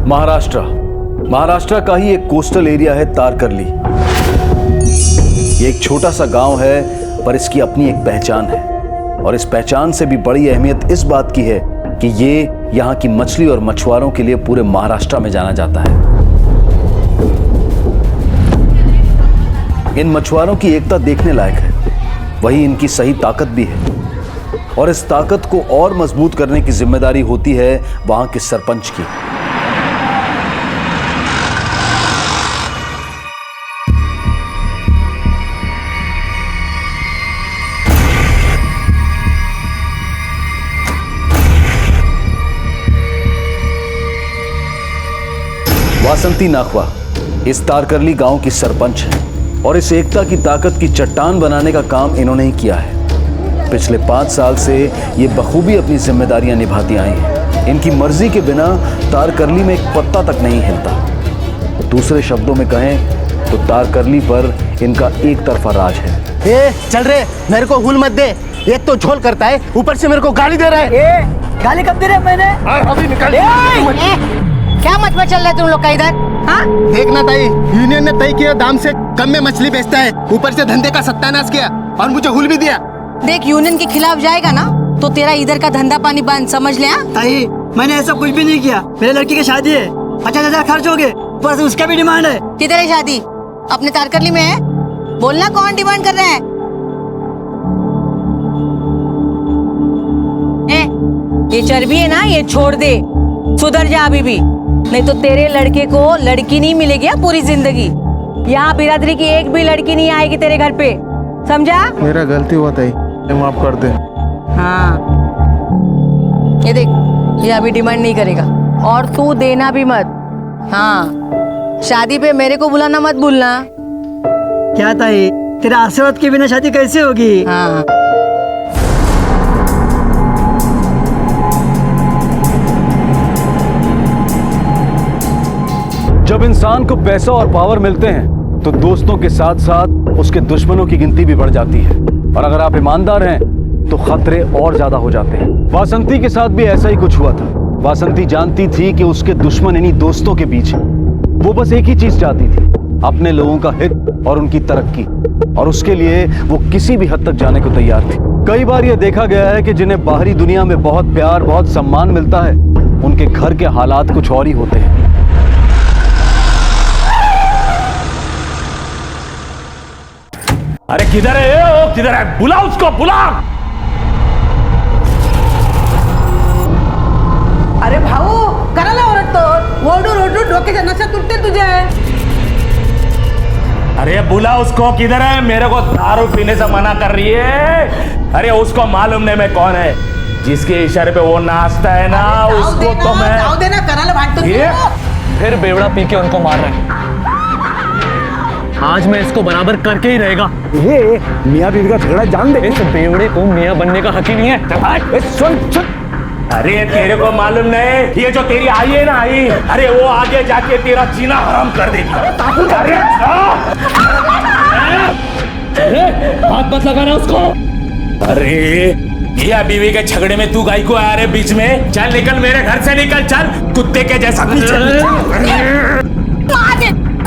महाराष्ट्र का ही एक coastal area है तारकर्ली। ये एक छोटा सा गांव है, पर इसकी अपनी एक पहचान है। और इस पहचान से भी बड़ी अहमियत इस बात की है कि ये यहाँ की मछली और मछुआरों के लिए पूरे महाराष्ट्र में जाना जाता है। इन मछुआरों की एकता देखने लायक है, वही इनकी सही ताकत भी है। और इस ताकत को और मजबूत करने की जिम्मेदारी होती है वहां के सरपंच की। वासंती नाखवा इस तारकर्ली गांव की सरपंच है और इस एकता की ताकत की चट्टान बनाने का काम इन्होंने ही किया है। पिछले 5 साल से ये बखूबी अपनी जिम्मेदारियां निभाती आई हैं। इनकी मर्जी के बिना तारकर्ली में एक पत्ता तक नहीं हिलता। दूसरे शब्दों में कहें तो तारकर्ली पर इनका एक तरफा राज है। ए, चल रे, मेरे को हुल मत दे। एक तो झोल करता है, ऊपर से मेरे को गाली दे रहा है। गाली कब दे रहे मैंने? अभी निकल। क्या मत चल रहा है तुम लोग का इधर? हाँ? देखना ताई, यूनियन ने तय किया दाम से कम में मछली बेचता है, ऊपर से धंधे का सत्यानाश किया और मुझे हुल भी दिया। देख, यूनियन के खिलाफ जाएगा ना तो तेरा इधर का धंधा पानी बंद, समझ ले। ताई, मैंने ऐसा कुछ भी नहीं किया। मेरे लड़की की शादी है, 50,000 खर्च हो गए, ऊपर से उसका भी डिमांड है। किधर है शादी? अपने तारकर्ली में है? बोलना कौन डिमांड कर रहा है? ये चर्बी है ना, ये छोड़ दे, सुधर जा अभी भी, नहीं तो तेरे लड़के को लड़की नहीं मिलेगी पूरी जिंदगी। यहाँ बिरादरी की एक भी लड़की नहीं आएगी तेरे घर पे, समझा? मेरा गलती हुआ ताई, माफ कर दे। हाँ, ये देख, ये अभी डिमांड नहीं करेगा और तू देना भी मत। हाँ, शादी पे मेरे को बुलाना मत भूलना। क्या ताई, तेरा आशीर्वाद के बिना शादी कैसे होगी? हाँ। जब इंसान को पैसा और पावर मिलते हैं तो दोस्तों के साथ साथ उसके दुश्मनों की गिनती भी बढ़ जाती है। और अगर आप ईमानदार हैं तो खतरे और ज्यादा हो जाते हैं। वासंती के साथ भी ऐसा ही कुछ हुआ था। वासंती जानती थी कि उसके दुश्मन इन्हीं दोस्तों के बीच हैं। वो बस एक ही चीज चाहती थी, अपने लोगों का हित और उनकी तरक्की, और उसके लिए वो किसी भी हद तक जाने को तैयार थी। कई बार ये देखा गया है कि जिन्हें बाहरी दुनिया में बहुत प्यार, बहुत सम्मान मिलता है, उनके घर के हालात कुछ और ही होते हैं। अरे किधर है वो? किधर है? बुला उसको, बुला। अरे भाऊ, करायला ओरडतो? ओरडून ओरडून डोक्याच्या नशा तुटते तुझे। अरे बुला उसको, किधर है? मेरे को दारू पीने से मना कर रही है। अरे उसको मालूम नहीं मैं कौन है, जिसके इशारे पे वो नाचता है ना, उसको तो मैं जाऊ दे ना, करायला भांडतो। फिर बेवड़ा पी के उनको मार रहे हैं। आज मैं इसको बराबर करके ही रहेगा। ये मियाँ बीवी का झगड़ा जान दे। इस बेवड़े को मियाँ बनने का हक ही नहीं है। सुन। अरे तेरे को मालूम नहीं, ये जो तेरी आई है ना, आई, अरे वो आगे जाके तेरा जीना हराम कर देगी। अरे हाथ मत लगाना उसको। अरे मियाँ बीवी के झगड़े में तू गाय को आया रे बीच में? चल निकल, मेरे घर से निकल, चल कुत्ते के जैसा।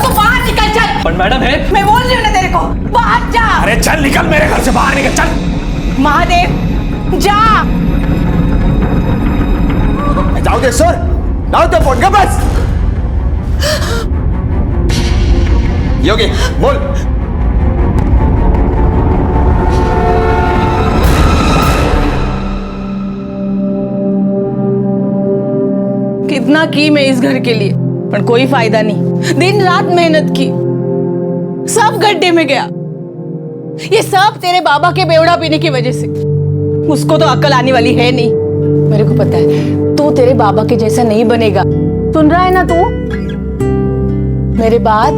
तू बाहर निकल, चल। पर मैडम है, मैं बोल रही हूँ ना तेरे को, बाहर जा। अरे चल निकल, मेरे घर से बाहर निकल, चल। महादेव, जा। जाओ दे सर, जाओ दे फोन का बस। योगी बोल। कितना की मैं इस घर के लिए, पर कोई फायदा नहीं। दिन रात मेहनत की, सब गड्ढे में गया। ये सब तेरे बाबा के बेवड़ा पीने की वजह से। उसको तो अक्ल आने वाली है नहीं। मेरे को पता है तू तेरे बाबा के जैसा नहीं बनेगा। सुन रहा है ना तू? मेरे बाद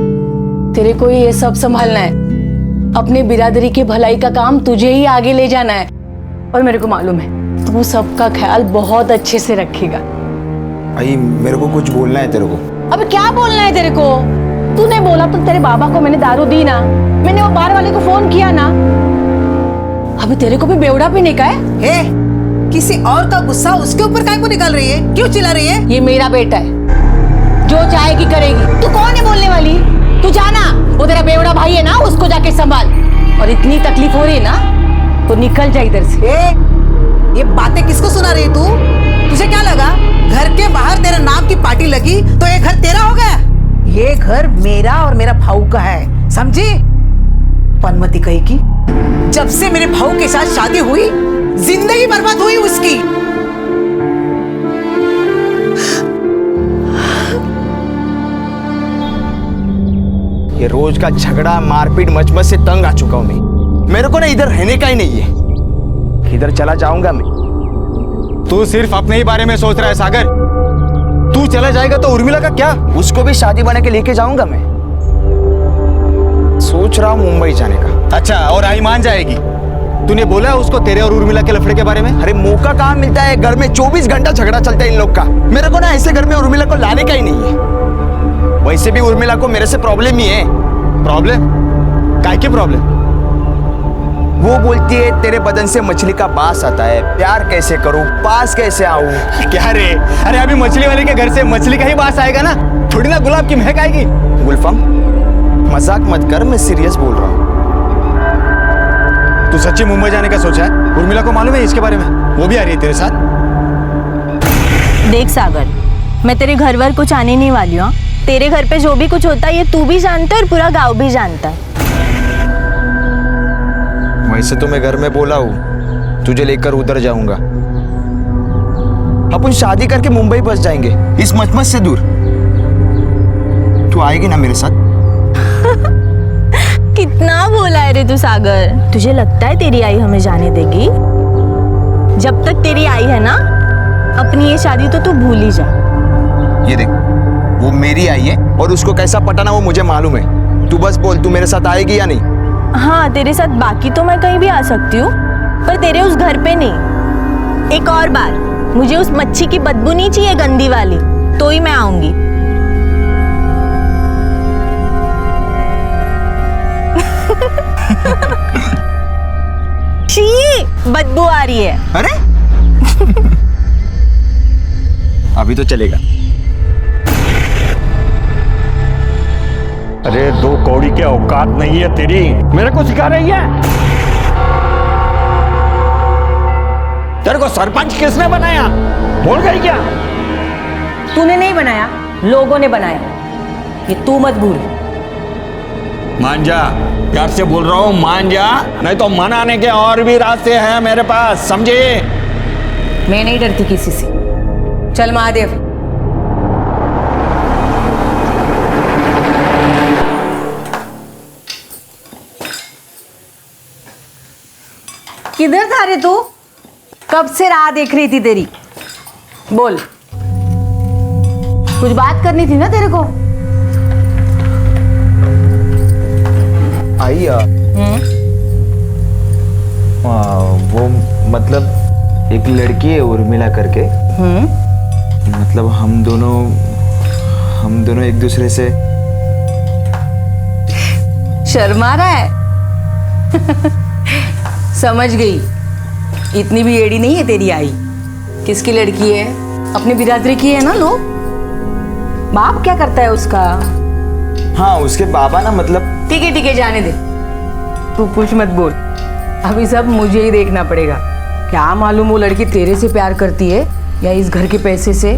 तेरे को ये सब संभालना है। अपने बिरादरी की भलाई का काम तुझे ही आगे ले जाना है। और मेरे को मालूम है तू सबका ख्याल बहुत अच्छे से रखेगा। भाई मेरे को कुछ बोलना है तेरे को। अब क्या बोलना है तेरे को? तूने बोला तो तेरे बाबा को मैंने दारू दी ना, मैंने वो बार वाले को फोन किया ना। अभी तेरे को भी बेवड़ा पीने का है? किसी और का गुस्सा उसके ऊपर काहे को निकाल रही है? क्यों चिल्ला रही है? ये मेरा बेटा है, जो चाहेगी करेगी। तू कौन है बोलने वाली? तू जाना, वो तेरा बेवड़ा भाई है ना, उसको जाके संभाल। और इतनी तकलीफ हो रही है ना तो निकल जा इधर से। ये बातें किसको सुना रही तू? तुझे क्या लगा घर के बाहर तेरे नाम की पार्टी लगी तो ये घर तेरा हो गया? ये घर मेरा और मेरा भाऊ का है, समझी? पनमती कही की जब से मेरे भाऊ के साथ शादी हुई जिंदगी बर्बाद हुई उसकी। ये रोज का झगड़ा मारपीट मचमच से तंग आ चुका हूं मैं। मेरे को ना इधर रहने का ही नहीं है, इधर चला जाऊंगा मैं। तू सिर्फ अपने ही बारे में सोच रहा है सागर। तू चला जाएगा तो उर्मिला का क्या? उसको भी शादी बना के लेके जाऊंगा मैं। सोच रहा हूं मुंबई जाने का। अच्छा, और आई मान जाएगी? तूने बोला उसको तेरे और उर्मिला के लफड़े के बारे में? अरे मौका कहाँ मिलता है, घर में 24 घंटा झगड़ा चलता है इन लोग का। मेरे को ना ऐसे घर में उर्मिला को लाने का ही नहीं है। वैसे भी उर्मिला को मेरे से प्रॉब्लम ही है। प्रॉब्लम? काय की प्रॉब्लम? वो बोलती है तेरे बदन से मछली का बास आता है, प्यार कैसे करूं, पास कैसे आऊं। क्या रे? अरे अभी मछली वाले के घर से मछली का ही बास आएगा ना, थोड़ी ना गुलाब की महक आएगी। गुलफम मजाक मत कर, मैं सीरियस बोल रहा हूं। तू सच्ची मुंबई जाने का सोचा है? उर्मिला को मालूम है इसके बारे में? वो भी आ रही है तेरे साथ? देख सागर, मैं तेरे घर वर कुछ आने नहीं वाली हूँ। तेरे घर पे जो भी कुछ होता है ये तू भी जानता है और पूरा गांव भी जानता है। वैसे तो मैं घर में बोला हूँ तुझे लेकर उधर जाऊंगा। अपन शादी करके मुंबई बस जाएंगे इस मचमच से दूर। तू आएगी ना मेरे साथ? कितना बोला है रे तू सागर। तुझे लगता है तेरी आई हमें जाने देगी? जब तक तेरी आई है ना, अपनी ये शादी तो तू भूल ही जा। ये देख, वो मेरी आई है और उसको कैसा पटाना वो मुझे मालूम है। तू बस बोल, तू मेरे साथ आएगी या नहीं? हाँ, तेरे साथ बाकी तो मैं कहीं भी आ सकती हूँ, पर तेरे उस घर पे नहीं। एक और बार, मुझे उस मच्छी की बदबू नहीं चाहिए गंदी वाली, तो ही मैं आऊंगी। छी, बदबू आ रही है। अरे अभी तो चलेगा। अरे दो कौड़ी के औकात नहीं है तेरी, मेरे को सिखा रही है? तेरे को सरपंच किसने बनाया? भूल गई क्या? तूने नहीं बनाया, लोगों ने बनाया। ये तू मत भूल। मान जा, प्यार से बोल रहा हूँ, मान जा, नहीं तो मनाने के और भी रास्ते हैं मेरे पास, समझे? मैं नहीं डरती किसी से। चल महादेव। किधर था रे तू? कब से राह देख रही थी तेरी। बोल, कुछ बात करनी थी ना तेरे को। आई वो मतलब एक लड़की है उर्मिला करके। मतलब हम दोनों एक दूसरे से। शर्मा रहा है? समझ गई, इतनी भी एड़ी नहीं है तेरी आई। किसकी लड़की है? अपनी बिरादरी की है ना लोग। बाप क्या करता है उसका? हाँ, उसके बाबा ना मतलब। ठीक है जाने दे, तू कुछ मत बोल। अभी सब मुझे ही देखना पड़ेगा। क्या मालूम वो लड़की तेरे से प्यार करती है या इस घर के पैसे से।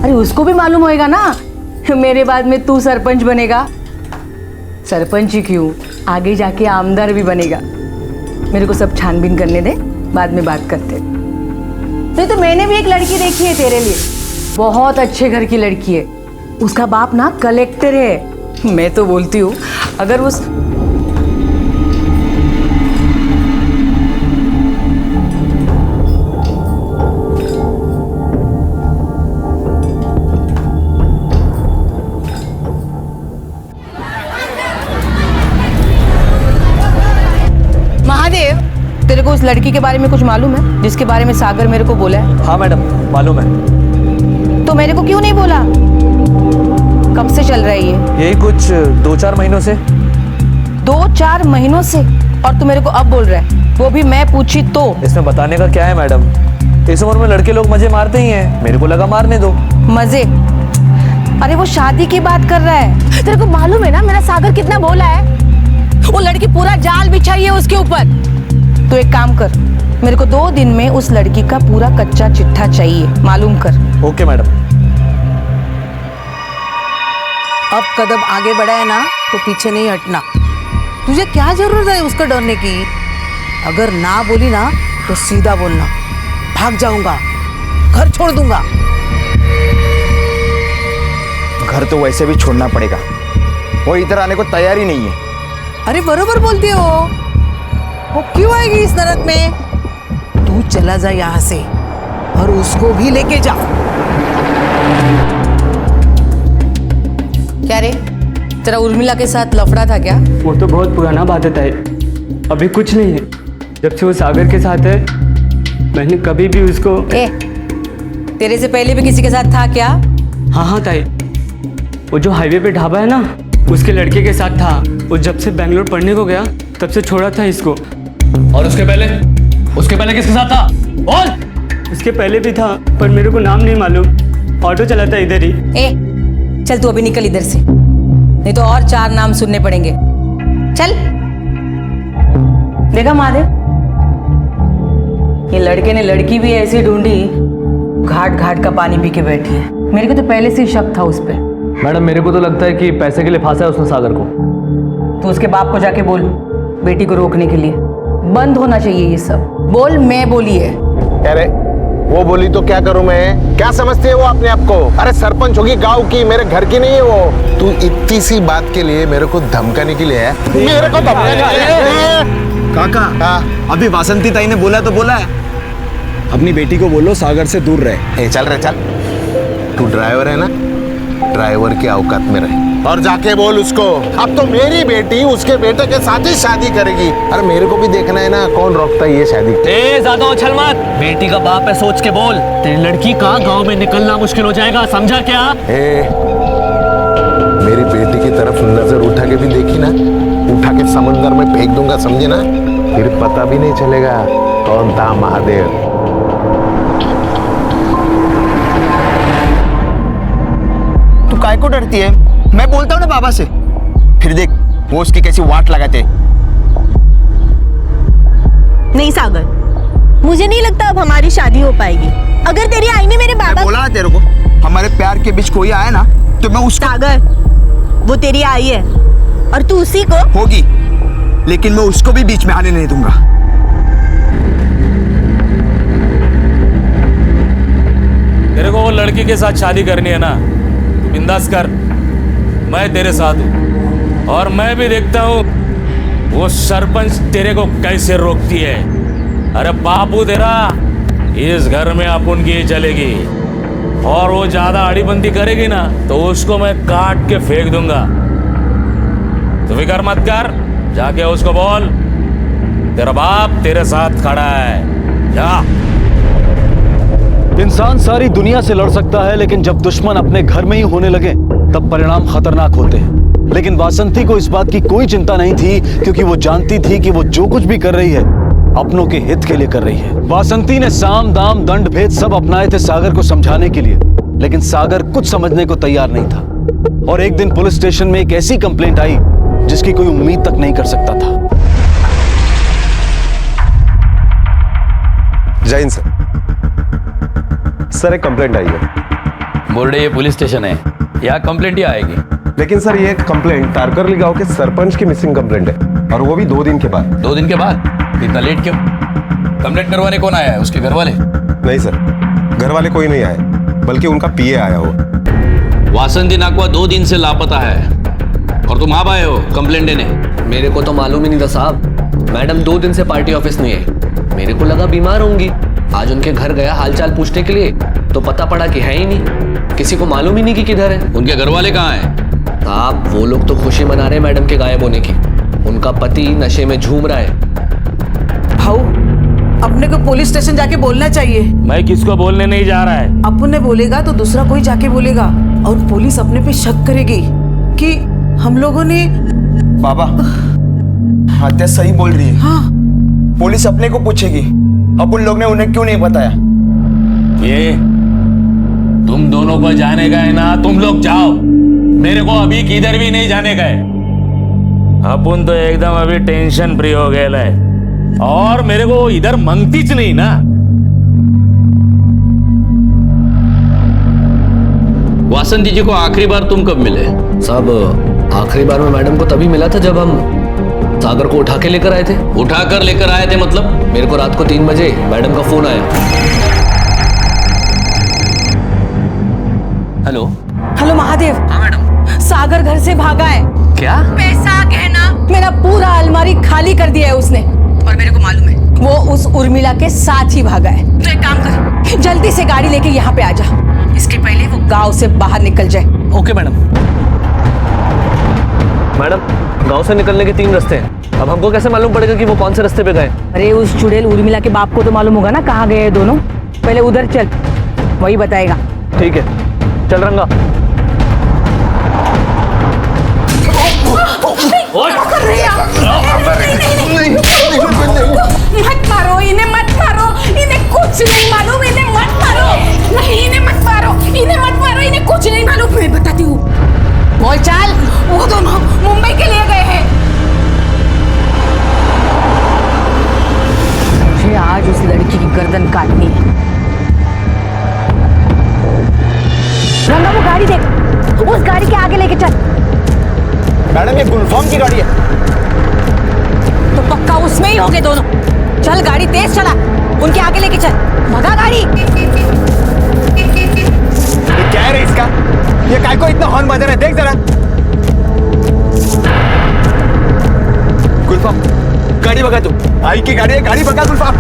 अरे उसको भी मालूम होएगा ना, मेरे बाद में तू सरपंच बनेगा। सरपंच ही क्यों, आगे जाके आमदार भी बनेगा। मेरे को सब छानबीन करने दे, बाद में बात करते। नहीं तो मैंने भी एक लड़की देखी है तेरे लिए, बहुत अच्छे घर की लड़की है। उसका बाप ना कलेक्टर है। मैं तो बोलती हूँ अगर उस महादेव, तेरे को उस लड़की के बारे में कुछ मालूम है जिसके बारे में सागर मेरे को बोला है? हाँ मैडम, मालूम है। तो मेरे को क्यों नहीं बोला? कब से चल रहा है ये? यही कुछ 2-4 महीनों से। 2-4 महीनों से? और तू मेरे को अब बोल रहा है, वो भी मैं पूछी तो? इसमें बताने का क्या है मैडम? इस उम्र में लड़के लोग मजे मारते ही हैं, मेरे को लगा मारने दो। मजे? अरे वो शादी की बात कर रहा है। तेरे को मालूम है ना मेरा सागर कितना भोला है? वो लड़की पूरा जाल बिछाई है उसके ऊपर। तो एक काम कर, मेरे को 2 दिन में उस लड़की का पूरा कच्चा चिट्ठा चाहिए, मालूम कर। Okay madam. अब कदम आगे बढ़ा है ना तो पीछे नहीं हटना। तुझे क्या जरूरत है उसको डरने की? अगर ना बोली ना तो सीधा बोलना, भाग जाऊंगा, घर छोड़ दूंगा। घर तो वैसे भी छोड़ना पड़ेगा, वो इधर आने को तैयार ही नहीं है। अरे बरोबर बोलती हो, वो क्यों आएगी इस नरक में? तू चला जा यहाँ से और उसको भी लेके जा। क्या रे, तेरा उर्मिला के साथ लफड़ा था क्या? वो तो बहुत पुराना बात है ताई, अभी कुछ नहीं है। जब से वो सागर के साथ है मैंने कभी भी उसको। तेरे से पहले भी किसी के साथ था क्या? हाँ ताई, वो जो हाईवे पे ढाबा है ना उसके लड़के के साथ था। वो जब से बैंगलोर पढ़ने को गया तब से छोड़ा था इसको। और उसके पहले किसके साथ था? बोल। उसके पहले भी था पर मेरे को नाम नहीं मालूम, ऑटो चलाता इधर ही। चल तू अभी निकल इधर से, नहीं तो और 4 नाम सुनने पड़ेंगे। चल। देखा महादेव, ये लड़के ने लड़की भी ऐसी ढूंढी, घाट घाट का पानी पी के बैठी है। मेरे को तो पहले से ही शक था उस पर। मैडम मेरे को तो लगता है कि पैसे के लिए फांसा है उसने सागर को। तो उसके बाप को जाके बोल, बेटी को रोकने के लिए। बंद होना चाहिए ये सब। बोल मैं बोली है। अरे वो बोली तो क्या करूं मैं? क्या समझती है वो अपने आप को? अरे सरपंच होगी गांव की, मेरे घर की नहीं है वो। तू इतनी सी बात के लिए मेरे को धमकाने के लिए है? मेरे को धमकाने के लिए? काका, अभी वासंती ताई ने बोला तो बोला है, अपनी बेटी को बोलो सागर से दूर रहे। चल रहे चल, तू ड्राइवर है ना, ड्राइवर की औकात में रहे और जाके बोल उसको, अब तो मेरी बेटी उसके बेटे के साथ ही शादी करेगी। अरे मेरे को भी देखना है ना, कौन रोकता है ये शादी? ज्यादा उछल मत, बेटी का बाप है, सोच के बोल। तेरी लड़की का गांव में निकलना मुश्किल हो जाएगा, समझा क्या? मेरी बेटी की तरफ नजर उठा के भी देखी ना, उठा के समंदर में फेंक दूंगा, समझे ना? फिर पता भी नहीं चलेगा कौन था महादेव। तू काय को डरती है? मैं बोलता हूँ ना बाबा से, फिर देख वो उसकी कैसी वाट लगाते। नहीं सागर, मुझे नहीं लगता अब हमारी शादी हो पाएगी। अगर तेरी आई ने मेरे बाबा। बोला ना तेरे को, हमारे प्यार के बीच कोई आया ना तो मैं उसको। सागर, वो तेरी आई है और तू उसी को। होगी, लेकिन मैं उसको भी बीच में आने नहीं दूंगा। तेरे को वो लड़की के साथ शादी करनी है ना, तू बिंदास कर, मैं तेरे साथ हूं। और मैं भी देखता हूं वो सरपंच तेरे को कैसे रोकती है। अरे बापू तेरा इस घर में अपन की चलेगी, और वो ज्यादा अड़ीबंदी करेगी ना तो उसको मैं काट के फेंक दूंगा। तो फिक्र मत कर, जाके उसको बोल तेरा बाप तेरे साथ खड़ा है, जा। इंसान सारी दुनिया से लड़ सकता है, लेकिन जब दुश्मन अपने घर में ही होने लगे तब परिणाम खतरनाक होते हैं। लेकिन वासंती को इस बात की कोई चिंता नहीं थी, क्योंकि वो जानती थी कि वो जो कुछ भी कर रही है अपनों के हित के लिए कर रही है। वासंती ने साम दाम दंड भेद सब अपनाए थे सागर को समझाने के लिए, लेकिन सागर कुछ समझने को तैयार नहीं था। और एक दिन पुलिस स्टेशन में एक ऐसी कंप्लेंट आई जिसकी कोई उम्मीद तक नहीं कर सकता था। जय हिंद सर, एक कंप्लेंट आई है। बोल रहे ये पुलिस स्टेशन है, यहाँ कंप्लेंट ही आएगी। लेकिन सर ये कंप्लेंट तारकरली गांव के सरपंच की मिसिंग कंप्लेंट है, और वो भी 2 दिन के बाद। 2 दिन के बाद? इतना लेट क्यों? कंप्लेंट करवाने कौन आया है? उसके घर वाले? नहीं सर, घर वाले कोई नहीं आए, बल्कि उनका पीए आया हो। वासंती नाकवा 2 दिन से लापता है और तुम आप आए हो कंप्लेंट देने? मेरे को तो मालूम ही नहीं था साहब। मैडम 2 दिन से पार्टी ऑफिस नहीं है, मेरे को लगा बीमार होंगी। आज उनके घर गया हालचाल पूछने के लिए तो पता पड़ा कि है ही नहीं, किसी को मालूम ही नहीं कि किधर है। उनके घर वाले कहाँ हैं? साहब वो लोग तो खुशी मना रहे मैडम के गायब होने की। उनका पति नशे में झूम रहा है। भाऊ, अपने को पुलिस स्टेशन जाके बोलना चाहिए। मैं किसको बोलने नहीं जा रहा है। अपन ने बोलेगा तो दूसरा कोई जाके बोलेगा, और पुलिस अपने पे शक करेगी कि हम लोगों ने। बाबा, हत्या सही बोल रही है। हाँ, पुलिस अपने को पूछेगी अपन लोग ने उन्हें क्यों नहीं बताया। ये तुम दोनों को जाने का है ना, तुम लोग जाओ, मेरे को अभी किधर भी नहीं जाने का है। अपन तो एकदम अभी टेंशन फ्री हो गए है, और मेरे को इधर मंगतीच नहीं ना। वासंती जी को आखिरी बार तुम कब मिले? साहब आखिरी बार में मैडम को तभी मिला था जब हम सागर को उठा के लेकर आए थे। उठाकर लेकर आए थे मतलब? मेरे को रात को 3 बजे मैडम का फोन आया। हेलो महादेव। हाँ मैडम। सागर घर से भागा है। क्या? पैसा गहना मेरा पूरा अलमारी खाली कर दिया है उसने, और मेरे को मालूम है वो उस उर्मिला के साथ ही भागा है। तो एक काम कर, जल्दी से गाड़ी लेके यहाँ पे आ जा, इसके पहले वो गांव से बाहर निकल जाए। Okay madam. मैडम गांव से निकलने के 3 रास्ते हैं, अब हमको कैसे मालूम पड़ेगा कि वो कौन से रास्ते पे गए? अरे उस चुड़ैल उर्मिला के बाप को तो मालूम होगा ना कहाँ गए हैं दोनों। पहले उधर चल, वही बताएगा। ठीक है चल रंगा। मत मारो इन्हें, मत मारो इन्हें, कुछ नहीं मालूम, इन्हें मत मारो। नहीं इन्हें मत मारो, इन्हें मत मारो, इन्हें कुछ नहीं मालूम। मैं बताती हूँ। बोल चाल, वो दोनों मुंबई के लिए गए हैं। मुझे आज उस लड़की की गर्दन काटनी है। रंगा वो गाड़ी देख, उस गाड़ी के आगे लेके चल। मैडम ये गुलफाम की गाड़ी है। तो पक्का उसमें ही होंगे दोनों। चल गाड़ी तेज चला, उनके आगे लेके चल, भगा गाड़ी। ये क्या है इसका? ये काय को इतना हॉर्न बजा रहा है, देख जरा। गुलफाम गाड़ी भगा तू। आई की गाड़ी है, गाड़ी भगा गुलफाम।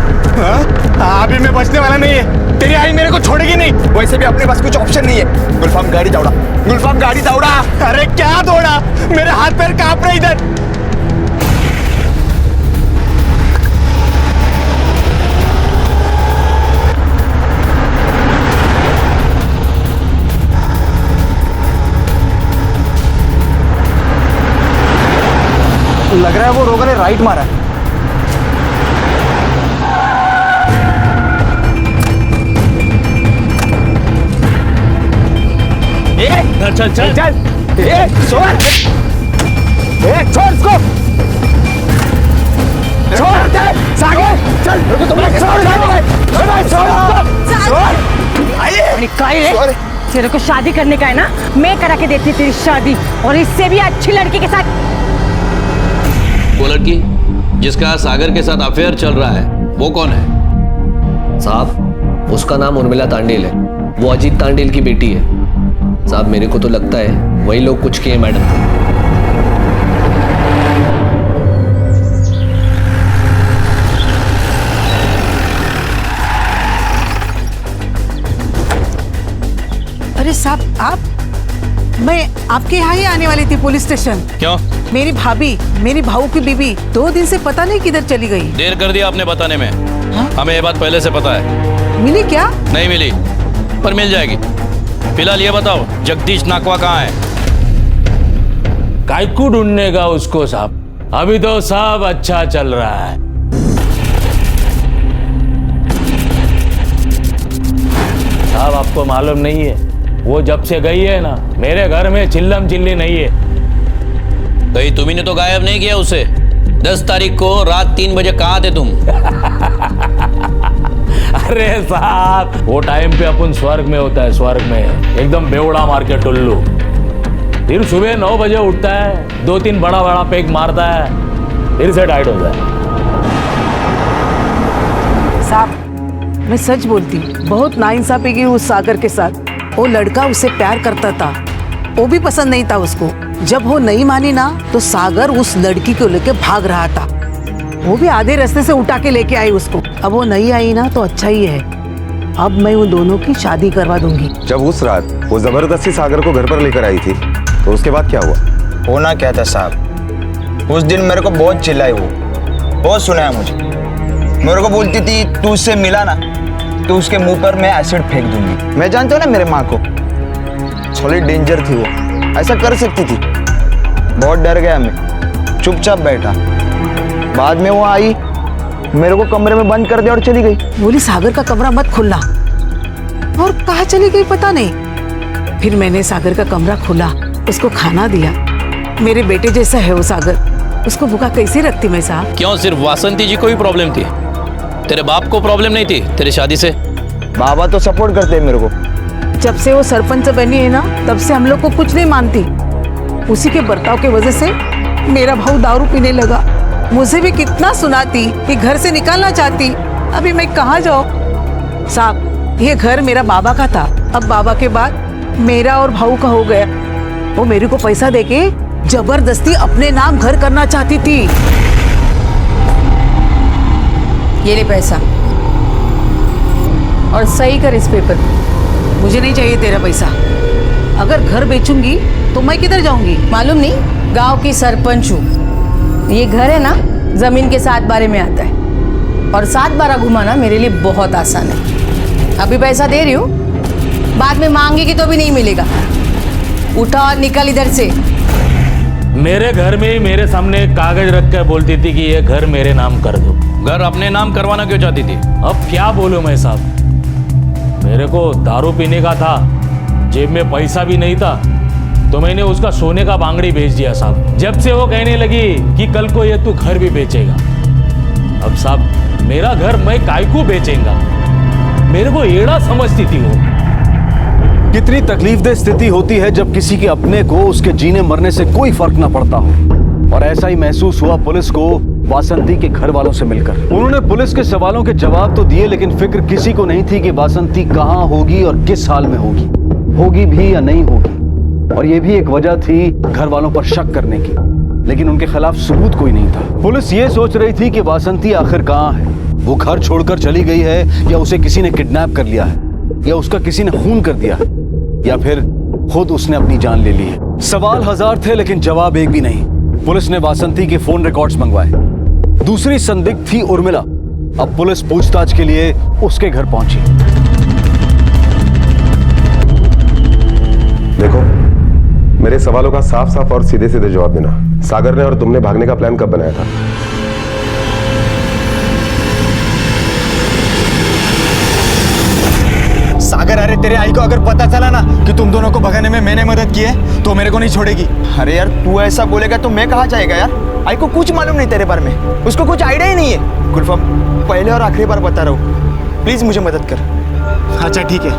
अभी मैं बचने वाला नहीं है, तेरी आई मेरे को छोड़ेगी नहीं। वैसे भी अपने पास कुछ ऑप्शन नहीं है। गुलफाम गाड़ी दौड़ा, गुलफाम गाड़ी दौड़ा। अरे क्या दौड़ा, मेरे हाथ पैर कांप रहे इधर। लग रहा है वो रोगा ने राइट मारा है। चल चल चल छोड़ इसको, छोड़ सागर, चल छोड़। तेरे को शादी करने का है ना, मैं करा के देती तेरी शादी, और इससे भी अच्छी लड़की के साथ। वो लड़की जिसका सागर के साथ अफेयर चल रहा है वो कौन है? साहब उसका नाम उर्मिला तांडेल है, वो अजीत तांडेल की बेटी है। साहब मेरे को तो लगता है वही लोग कुछ किए मैडम को। अरे साहब आप, मैं आपके यहाँ ही आने वाली थी पुलिस स्टेशन। क्यों? मेरी भाभी, मेरी भाऊ की बीवी 2 दिन से पता नहीं किधर चली गई। देर कर दिया आपने बताने में। हाँ? हमें ये बात पहले से पता है। मिली क्या? नहीं मिली, पर मिल जाएगी। फिलहाल ये बताओ जगदीश नाकवा कहाँ है? कायकू ढूंढने का उसको साहब, अभी तो सब अच्छा चल रहा है। साहब आपको मालूम नहीं है, वो जब से गई है ना, मेरे घर में चिल्लम चिल्ली नहीं है। कहीं तुम्ही ने तो गायब नहीं किया उसे? 10 तारीख को रात 3 बजे कहाँ थे तुम? अरे साहब वो टाइम पे अपन स्वर्ग में होता है, स्वर्ग में एकदम बेवड़ा मार के टुल्लू। फिर सुबह 9 बजे उठता है, 2-3 बड़ा बड़ा पेग मारता है, फिर से टाइट होता है। साहब मैं सच बोलती हूँ, बहुत नाइंसाफी की उस सागर के साथ। वो लड़का उससे प्यार करता था, वो भी पसंद नहीं था उसको। जब वो नहीं मानी ना, तो सागर उस लड़की को लेके भाग रहा था। वो भी आधे रास्ते से उठा के लेके आई उसको। अब वो नहीं आई ना तो अच्छा ही है। अब मैं उन दोनों की शादी करवा दूंगी। जब उस रात वो जबरदस्ती सागर को घर पर लेकर आई थी, तो उसके बाद क्या हुआ? होना क्या था साहब, उस दिन मेरे को बहुत चिल्लाई, वो बहुत सुनाया मुझे। मेरे को बोलती थी तू उससे मिला ना तो उसके मुंह पर मैं एसिड फेंक दूंगी। मैं जानता हूँ ना मेरे माँ को, थोड़ी डेंजर थी वो, ऐसा कर सकती थी। बहुत डर गया मैं, चुपचाप बैठा। बाद में वो आई, मेरे को कमरे में बंद कर दिया और चली गई। बोली सागर का कमरा मत खोलना, और कहाँ चली गई पता नहीं। फिर मैंने सागर का कमरा खोला, उसको खाना दिया। मेरे बेटे जैसा है वो सागर, उसको भूखा कैसे रखती मैं साहब? क्यों सिर्फ वासंती जी को ही प्रॉब्लम थी? तेरे बाप को प्रॉब्लम नहीं थी तेरी शादी से? बाबा तो सपोर्ट करते हैं मेरे को। जब से वो सरपंच बनी है ना, तब से हम लोग को कुछ नहीं मानती। उसी के बर्ताव की वजह से मेरा भाऊ दारू पीने लगा। मुझे भी कितना सुनाती कि घर से निकालना चाहती। अभी मैं कहाँ जाऊँ साहब? ये घर मेरा बाबा का था, अब बाबा के बाद मेरा और भाऊ का हो गया। वो मेरे को पैसा देके जबरदस्ती अपने नाम घर करना चाहती थी। ये ले पैसा और सही कर इस पेपर। मुझे नहीं चाहिए तेरा पैसा। अगर घर बेचूंगी तो मैं किधर जाऊंगी? मालूम नहीं, गांव की सरपंच हूँ। ये घर है ना, जमीन के 7 बारे में आता है और 7 बारा घुमाना मेरे लिए बहुत आसान है। अभी पैसा दे रही हूँ, बाद में मांगेगी तो भी नहीं मिलेगा। उठा और निकल इधर से। मेरे घर में ही मेरे सामने कागज रख कर बोलती थी कि ये घर मेरे नाम कर दो। घर अपने नाम करवाना क्यों चाहती थी? अब क्या बोलूं मैं साहब, मेरे को दारू पीने का था, जेब में पैसा भी नहीं था, तो मैंने उसका सोने का बांगड़ी बेच दिया साहब। जब से वो कहने लगी कि कल को ये तू घर भी बेचेगा। अब साहब मेरा घर मैं काय को बेचेंगा? मेरे को एड़ा समझती थी वो। कितनी तकलीफदेह स्थिति होती है जब किसी के अपने को उसके जीने मरने से कोई फर्क ना पड़ता हो। और ऐसा ही महसूस हुआ पुलिस को वासंती के घर वालों से मिलकर। उन्होंने पुलिस के सवालों के जवाब तो दिए, लेकिन फिक्र किसी को नहीं थी कि वासंती कहाँ होगी और किस हाल में होगी भी या नहीं होगी। और ये भी एक वजह थी घर वालों पर शक करने की, लेकिन उनके खिलाफ सबूत कोई नहीं था। पुलिस ये सोच रही थी कि वासंती आखिर कहाँ है। वो घर छोड़कर चली गई है, या उसे किसी ने किडनैप कर लिया है, या उसका किसी ने खून कर दिया है, या फिर खुद उसने अपनी जान ले ली है। सवाल हजार थे लेकिन जवाब एक भी नहीं। पुलिस ने वासंती के फोन रिकॉर्ड्स मंगवाए। दूसरी संदिग्ध थी उर्मिला। अब पुलिस पूछताछ के लिए उसके घर पहुंची। देखो, मेरे सवालों का साफ साफ और सीधे सीधे जवाब देना। सागर ने और तुमने भागने का प्लान कब बनाया था? सागर, अरे तेरे आई को अगर पता चला ना कि तुम दोनों को भगाने में मैंने मदद की है तो मेरे को नहीं छोड़ेगी। अरे यार तू ऐसा बोलेगा तो मैं कहाँ जाएगा यार? आई को कुछ मालूम नहीं तेरे बारे में, उसको कुछ आइडिया ही नहीं है। गुलफम, पहले और आखिरी बार बता रहा हूँ, प्लीज मुझे मदद कर। अच्छा ठीक है,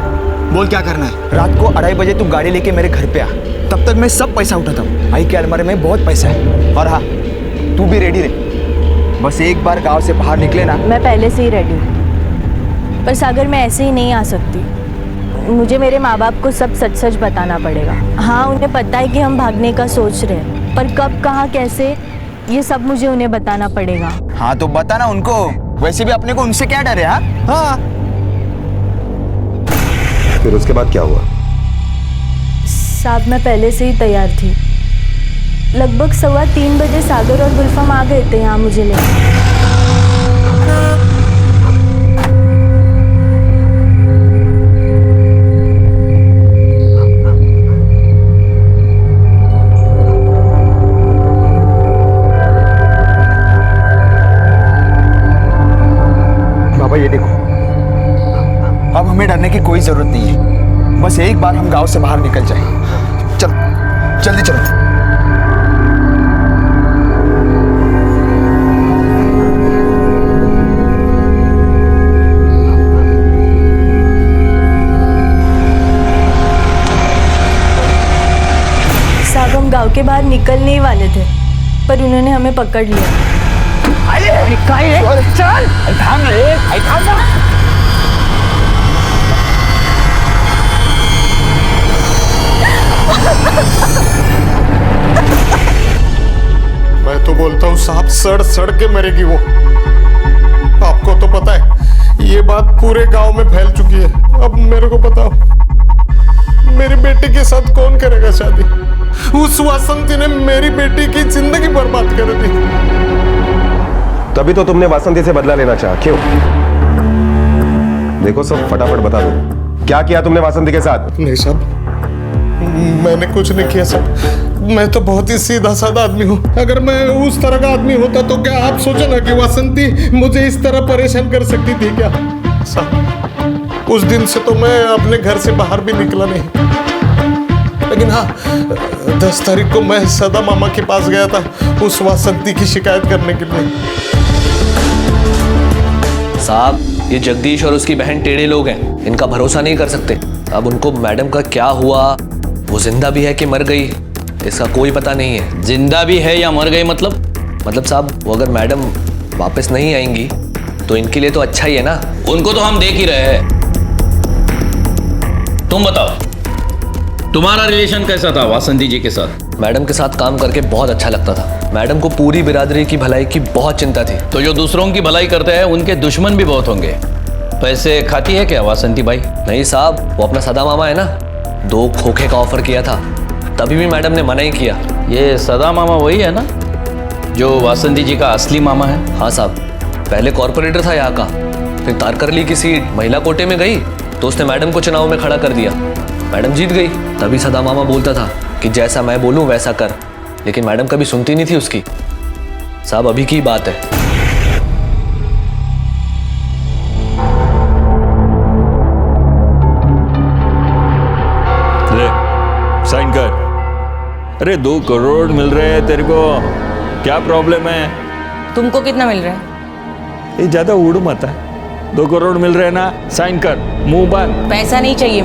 बोल क्या करना है? रात को 2:30 बजे तू गाड़ी लेके मेरे घर पे आ, तब तक मैं सब पैसा उठाता हूँ। आई के अलमारी में बहुत पैसा है। और हाँ, तू भी रेडी रहे, बस एक बार गाँव से बाहर निकले ना। मैं पहले से ही रेडी हूँ, पर सागर मैं ऐसे ही नहीं आ सकती। मुझे मेरे माँ बाप को सब सच सच बताना पड़ेगा। हाँ, उन्हें पता है कि हम भागने का सोच रहे हैं, पर कब, कहाँ, कैसे, ये सब मुझे उन्हें बताना पड़ेगा। हाँ तो बताना उनको, वैसे भी अपने को उनसे क्या डर है? हाँ। फिर उसके बाद क्या हुआ? साहब मैं पहले से ही तैयार थी। लगभग 3:15 बजे सागर और गुलफम आ गए थे यहाँ मुझे लेने। ये देखो, अब हमें डरने की कोई जरूरत नहीं है। बस एक बार हम गांव से बाहर निकल जाएं। चलो जल्दी चलो। साहब हम गांव के बाहर निकलने ही वाले थे, पर उन्होंने हमें पकड़ लिया। चल मैं तो बोलता हूँ साहब, सड़ सड़ के मरेगी वो। आपको तो पता है ये बात पूरे गांव में फैल चुकी है। अब मेरे को बताओ, मेरी बेटी के साथ कौन करेगा शादी? उस वासंती ने मेरी बेटी की जिंदगी बर्बाद कर दी। तभी तो तुमने वासंती से बदला लेना चाहा, क्यों? देखो सब फटाफट बता दो, क्या किया तुमने वासंती के साथ? नहीं साहब, मैंने कुछ नहीं किया साहब। मैं तो बहुत ही सीधा साधा आदमी हूँ। अगर मैं उस तरह का आदमी होता तो क्या आप सोचो ना कि वासंती मुझे इस तरह परेशान कर सकती थी क्या? साहब उस दिन से तो मैं अपने घर से बाहर भी निकला नहीं। लेकिन हाँ, 10 तारीख को मैं सदा मामा के पास गया था उस वासंती की शिकायत करने के लिए। साहब, ये जगदीश और उसकी बहन टेढ़े लोग हैं, इनका भरोसा नहीं कर सकते। अब उनको मैडम का क्या हुआ, वो जिंदा भी है कि मर गई, इसका कोई पता नहीं है। जिंदा भी है या मर गई मतलब साहब, वो अगर मैडम वापस नहीं आएंगी तो इनके लिए तो अच्छा ही है ना। उनको तो हम देख ही रहे हैं। तुम बताओ, तुम्हारा रिलेशन कैसा था वासंती जी के साथ? मैडम के साथ काम करके बहुत अच्छा लगता था। मैडम को पूरी बिरादरी की भलाई की बहुत चिंता थी। तो जो दूसरों की भलाई करते हैं उनके दुश्मन भी बहुत होंगे। पैसे खाती है क्या वासंती भाई? नहीं साहब, वो अपना सदा मामा है ना, 2 खोखे का ऑफर किया था, तभी भी मैडम ने मना ही किया। ये सदा मामा वही है ना जो वासंती जी का असली मामा है? हाँ साहब, पहले कॉर्पोरेटर था यहाँ का, फिर तारकरली की सीट महिला कोटे में गई तो उसने मैडम को चुनाव में खड़ा कर दिया। मैडम जीत गई, तभी सदा मामा बोलता था कि जैसा मैं बोलूं वैसा कर, लेकिन मैडम कभी सुनती नहीं थी उसकी। साहब, अभी की बात है। ले, साइन कर। अरे 2 करोड़ मिल रहे हैं तेरे को, क्या प्रॉब्लम है? तुमको कितना मिल रहा है? ये ज्यादा उड़ मत है। 2 करोड़ मिल रहे हैं ना, साइन कर, मुंह बंद। पैसा नहीं चाहिए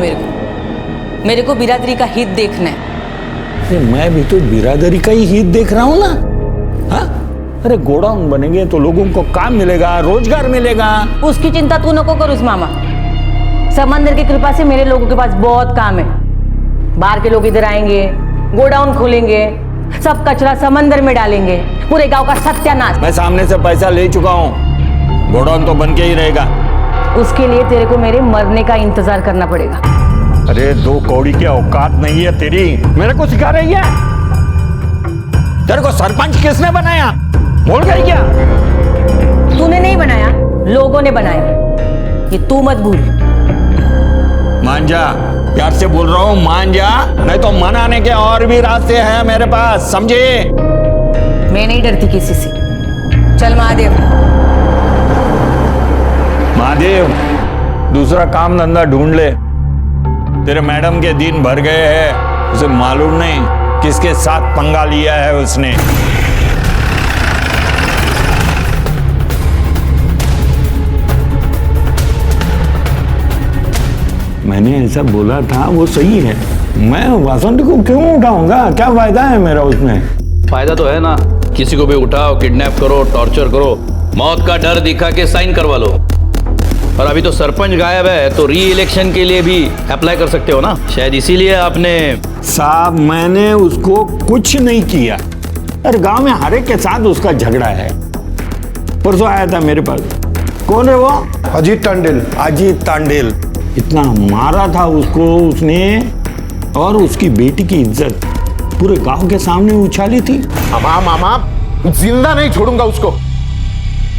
मेरे को बिरादरी का हित देखना है। मैं भी तो बिरादरी का ही हित देख रहा हूँ ना। हाँ? अरे गोडाउन बनेंगे तो लोगों को काम मिलेगा, रोजगार मिलेगा। उसकी चिंता तू नको कर उस मामा। समंदर की कृपा से मेरे लोगों के पास बहुत काम है। बाहर के लोग इधर आएंगे, गोडाउन खोलेंगे, सब कचरा समंदर में डालेंगे, पूरे गांव का सत्यानाश। मैं सामने से पैसा ले चुका हूँ, गोडाउन तो बन के ही रहेगा। उसके लिए तेरे को मेरे मरने का इंतजार करना पड़ेगा। अरे 2 कौड़ी की औकात नहीं है तेरी, मेरे को सिखा रही है? तेरे को सरपंच किसने बनाया, भूल गई क्या? तूने नहीं बनाया, लोगों ने बनाया। ये तू मत भूल। मान जा, प्यार से बोल रहा हूँ, मान जा, नहीं तो मनाने के और भी रास्ते हैं मेरे पास, समझे? मैं नहीं डरती किसी से। चल महादेव। महादेव, दूसरा काम धंधा ढूंढ ले। तेरे मैडम के दिन भर गए हैं, उसे मालूम नहीं किसके साथ पंगा लिया है उसने। मैंने ऐसा बोला था, वो सही है। मैं वासंती को क्यों उठाऊंगा, क्या फायदा है मेरा उसमें? फायदा तो है ना, किसी को भी उठाओ, किडनैप करो, टॉर्चर करो, मौत का डर दिखा के साइन करवा लो। और अभी तो सरपंच गायब है, तो री इलेक्शन के लिए भी अप्लाई कर सकते हो ना, शायद इसीलिए आपने। साहब, मैंने उसको कुछ नहीं किया। अरे गांव में हर एक के साथ उसका झगड़ा है। परसों आया था मेरे पास। कौन है वो? अजीत तांडेल। अजीत तांडेल। इतना मारा था उसको उसने, और उसकी बेटी की इज्जत पूरे गांव के सामने उछाली थी। मामा, जिंदा नहीं छोड़ूंगा उसको।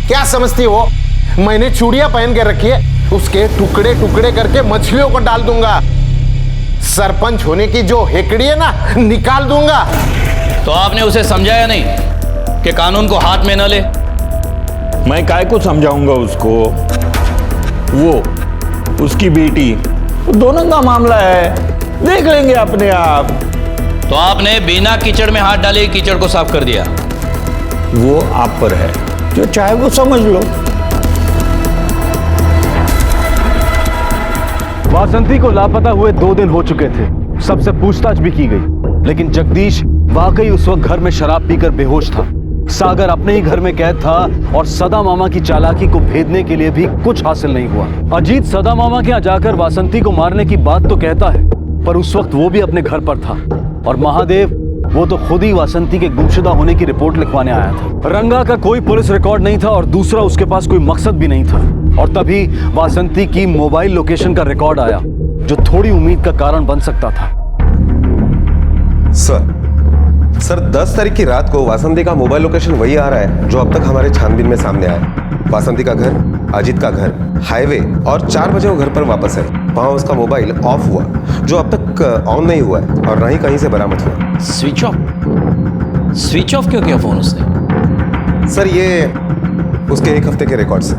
क्या समझती हो, मैंने चूड़ियां पहन के रखी है, उसके टुकड़े टुकड़े करके मछलियों को डाल दूंगा। सरपंच होने की जो हेकड़ी है ना, निकाल दूंगा। तो आपने उसे समझाया नहीं कि कानून को हाथ में न ले? मैं काय को समझाऊंगा उसको, वो उसकी बेटी, दोनों का मामला है, देख लेंगे अपने आप। तो आपने बिना कीचड़ में हाथ डाले कीचड़ को साफ कर दिया। वो आप पर है, जो चाहे वो समझ लो। वासंती को लापता हुए 2 दिन हो चुके थे, सबसे पूछताछ भी की गई, लेकिन जगदीश वाकई उस वक्त घर में शराब पीकर बेहोश था। सागर अपने ही घर में कैद था और सदा मामा की चालाकी को भेदने के लिए भी कुछ हासिल नहीं हुआ। अजीत सदा मामा के यहाँ जाकर वासंती को मारने की बात तो कहता है, पर उस वक्त वो भी अपने घर पर था। और महादेव, वो तो खुद ही वासंती के गुमशुदा होने की रिपोर्ट लिखवाने आया था। रंगा का कोई पुलिस रिकॉर्ड नहीं था और दूसरा उसके पास कोई मकसद भी नहीं था। और तभी वासंती की मोबाइल लोकेशन का रिकॉर्ड आया, जो थोड़ी उम्मीद का कारण बन सकता था। सर 10 तारीख की रात को वासंती का मोबाइल लोकेशन वही आ रहा है जो अब तक हमारे छानबीन में सामने आया। वासंती का घर, अजीत का घर, हाईवे, और 4 बजे वो घर पर वापस है। वहां उसका मोबाइल ऑफ हुआ, जो अब तक ऑन नहीं हुआ है और ना ही कहीं से बरामद हुआ। Switch off? स्विच ऑफ क्यों किया फोन उसने? सर ये उसके 1 हफ्ते के रिकॉर्ड से।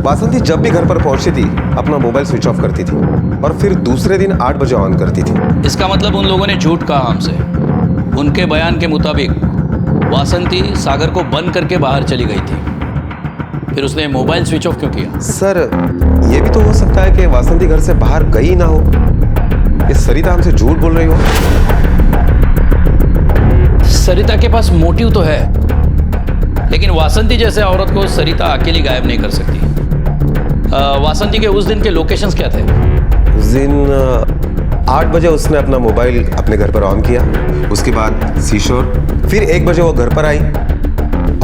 वासंती जब भी घर पर पहुंचती थी अपना मोबाइल स्विच ऑफ करती थी और फिर दूसरे दिन 8 बजे ऑन करती थी। इसका मतलब उन लोगों ने झूठ कहा हमसे। उनके बयान के मुताबिक वासंती सागर को बंद करके बाहर चली गई थी, फिर उसने मोबाइल स्विच ऑफ क्यों किया? सर ये भी तो हो सकता है कि वासंती घर से बाहर गई ना हो, ये सरिता हमसे झूठ बोल रही हो। सरिता के पास मोटिव तो है, लेकिन वासंती जैसे औरत को सरिता अकेली गायब नहीं कर सकती। वासंती के उस दिन के लोकेशंस क्या थे? उस दिन 8 बजे उसने अपना मोबाइल अपने घर पर ऑन किया, उसके बाद सीशोर, फिर 1 बजे वो घर पर आई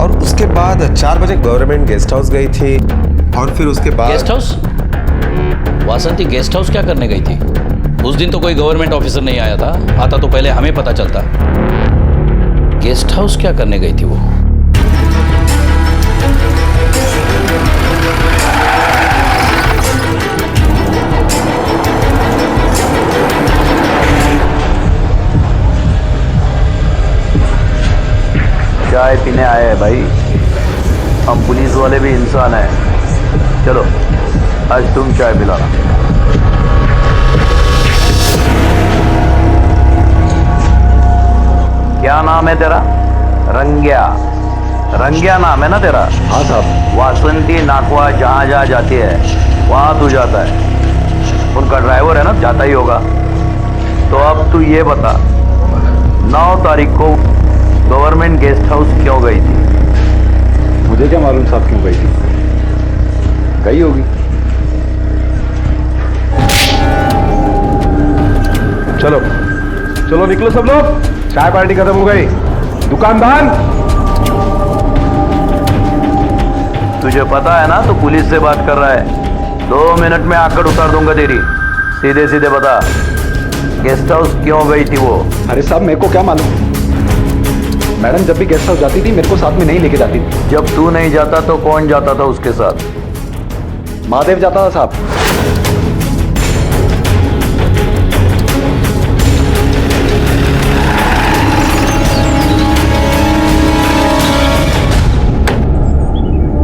और उसके बाद 4 बजे गवर्नमेंट गेस्ट हाउस गई थी और फिर उसके बाद गेस्ट हाउस? वासंती गेस्ट हाउस क्या करने गई थी? उस दिन तो कोई गवर्नमेंट ऑफिसर नहीं आया था, आता तो पहले हमें पता चलता। गेस्ट हाउस क्या करने गई थी वो? चाय पीने आए हैं भाई, हम पुलिस वाले भी इंसान हैं। चलो आज तुम चाय पिलाना। क्या नाम है तेरा? रंग्या। रंग्या नाम है ना तेरा? हाँ साहब। वासंती नाकवा जहाँ जहाँ जाती है वहाँ तू जाता है, उनका ड्राइवर है ना, जाता ही होगा। तो अब तू ये बता, 9 तारीख को गवर्नमेंट गेस्ट हाउस क्यों गई थी? मुझे क्या मालूम साहब क्यों गई थी, गई होगी। चलो चलो निकलो सब लोग, चाय पार्टी खत्म हो गई, दुकान बंद। तुझे पता है ना तू पुलिस से बात कर रहा है, 2 मिनट में आकड़ उतार दूंगा तेरी। सीधे सीधे बता, गेस्ट हाउस क्यों गई थी वो? अरे साहब मेरे को क्या मालूम, मैडम जब भी गेस्ट हाउस जाती थी मेरे को साथ में नहीं लेके जाती थी। जब तू नहीं जाता तो कौन जाता था उसके साथ? महादेव जाता था साहब।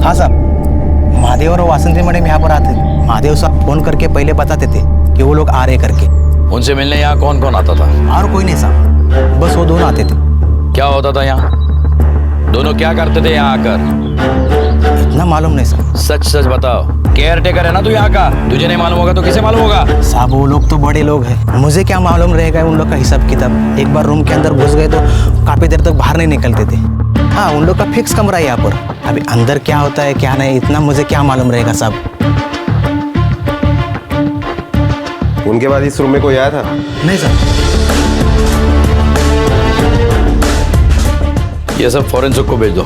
हाँ साहब, महादेव और वासंती मैडम यहाँ पर आते थे। महादेव साहब फोन करके पहले बताते थे कि वो लोग आ रहे करके। उनसे मिलने यहाँ कौन कौन आता था? और कोई नहीं साहब, बस वो दोनों आते थे। क्या होता था यहाँ? दोनों क्या करते थे यहाँ आकर? इतना मालूम नहीं साहब। सच सच बताओ, केयर टेकर है ना तू यहाँ का, तुझे नहीं मालूम होगा तो किसे मालूम होगा? साहब वो लोग तो बड़े लोग हैं, मुझे क्या मालूम रहेगा उन लोग का हिसाब किताब। एक बार रूम के अंदर घुस गए तो काफी देर तक बाहर नहीं निकलते थे। हाँ उन लोग का फिक्स कमरा है यहाँ पर, अभी अंदर क्या होता है क्या नहीं इतना मुझे क्या मालूम रहेगा साहब। उनके बाद इस रूम में कोई आया था? नहीं साहब। ये सब फॉरेंसिक को भेज दो।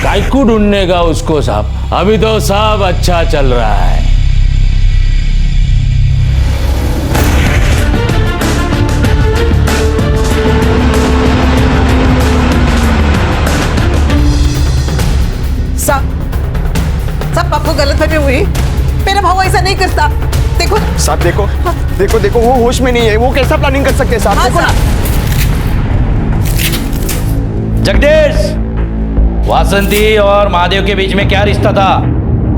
काइकू ढूंढने का उसको साहब, अभी तो सब अच्छा चल रहा है। सब आपको गलतफहमी हुई, मेरा भाव ऐसा नहीं करता। देखो साहब, देखो देखो देखो वो होश में नहीं है, वो कैसा प्लानिंग कर सकते हैं साहब? हाँ, देखो ना। जगदीश, वासंती और महादेव के बीच में क्या रिश्ता था?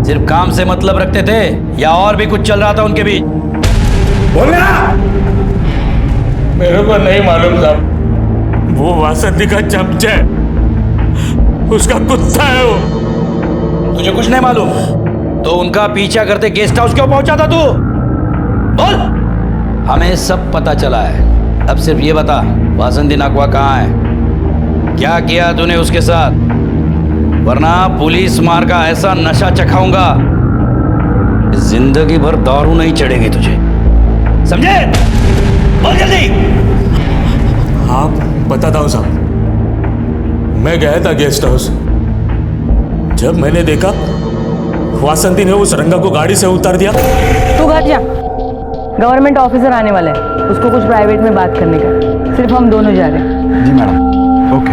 सिर्फ काम से मतलब रखते थे या और भी कुछ चल रहा था उनके बीच? बोलना। मेरे को नहीं मालूम साहब, वो वासंती का चमचा है, उसका कुत्ता है वो। तुझे कुछ नहीं मालूम तो उनका पीछा करते गेस्ट हाउस क्यों पहुंचा था तू? बोल। हमें सब पता चला है, अब सिर्फ ये बता वासंती नाकवा कहाँ है? क्या किया तूने उसके साथ? वरना पुलिस मार का ऐसा नशा चखाऊंगा, जिंदगी भर दारू नहीं चढ़ेगी तुझे, समझे? बोल जल्दी। हाँ बताता हूँ साहब, मैं गया था गेस्ट हाउस। जब मैंने देखा वासंती ने उस रंगा को गाड़ी से उतार दिया। तू घर जा, गवर्नमेंट ऑफिसर आने वाला है, उसको कुछ प्राइवेट में बात करने का, सिर्फ हम दोनों जा रहे हैं। जी मैडम। ओके।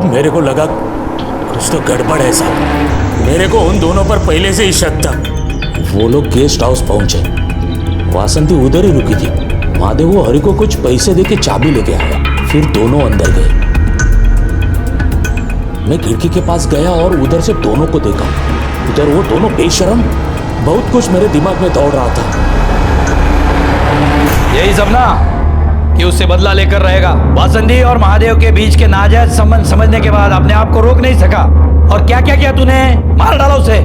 तब मेरे को लगा कुछ तो गड़बड़ है साहब। मेरे को उन दोनों पर पहले से ही शक था। वो लोग गेस्ट हाउस पहुंचे, वासंती उधर ही रुकी थी। महादेव वो हरि को कुछ पैसे देके चाबी लेके आया, फिर दोनों अंदर गए। मैं खिड़की के पास गया और उधर से दोनों को देखा। उधर वो दोनों बेशरम, बहुत कुछ मेरे दिमाग में दौड़ रहा था। यही सब ना कि उससे बदला लेकर रहेगा। वासंती और महादेव के बीच के नाजायज संबंध समझने के बाद अपने आप को रोक नहीं सका। और क्या क्या किया तूने? मार डाला उसे।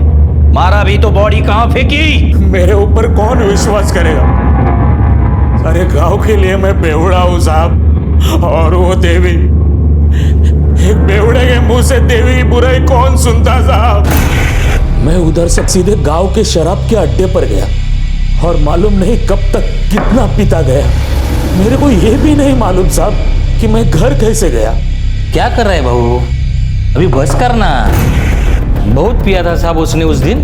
मारा भी तो बॉडी कहां फेंकी? मेरे ऊपर कौन विश्वास करेगा? सारे गांव के लिए मैं बेवड़ा हूं साहब। और वो देवी, एक बेवड़े के मुंह से देवी की बुराई कौन सुनता साहब? मैं उधर से सीधे गांव के शराब के अड्डे पर गया और मालूम नहीं कब तक कितना पीता गया। मेरे को यह भी नहीं मालूम साहब कि मैं घर कैसे गया। क्या कर रहे बहू? अभी बस करना। बहुत पिया था साहब उसने उस दिन,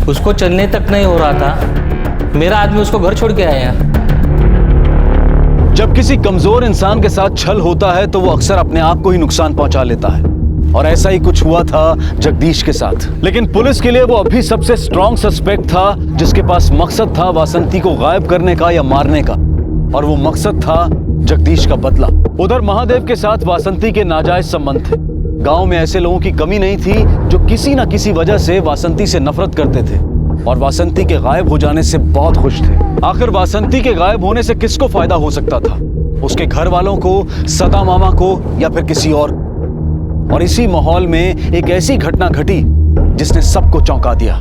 उसको चलने तक नहीं हो रहा था। मेरा आदमी उसको घर छोड़ के आया। जब किसी कमजोर इंसान के साथ छल होता है तो वो अक्सर अपने आप को ही नुकसान पहुंचा लेता है, और ऐसा ही कुछ हुआ था जगदीश के साथ। लेकिन पुलिस के लिए वो अभी सबसे स्ट्रॉन्ग सस्पेक्ट था, जिसके पास मकसद था वासंती को गायब करने का या मारने का, और वो मकसद था जगदीश का बदला। उधर महादेव के साथ वासंती के नाजायज संबंध थे। गांव में ऐसे लोगों की कमी नहीं थी जो किसी ना किसी वजह से वासंती से नफरत करते थे और वासंती के गायब हो जाने से बहुत खुश थे। आखिर वासंती के गायब होने से किसको फायदा हो सकता था? उसके घर वालों को, सदा मामा को, या फिर किसी और इसी माहौल में एक ऐसी घटना घटी जिसने सबको चौंका दिया।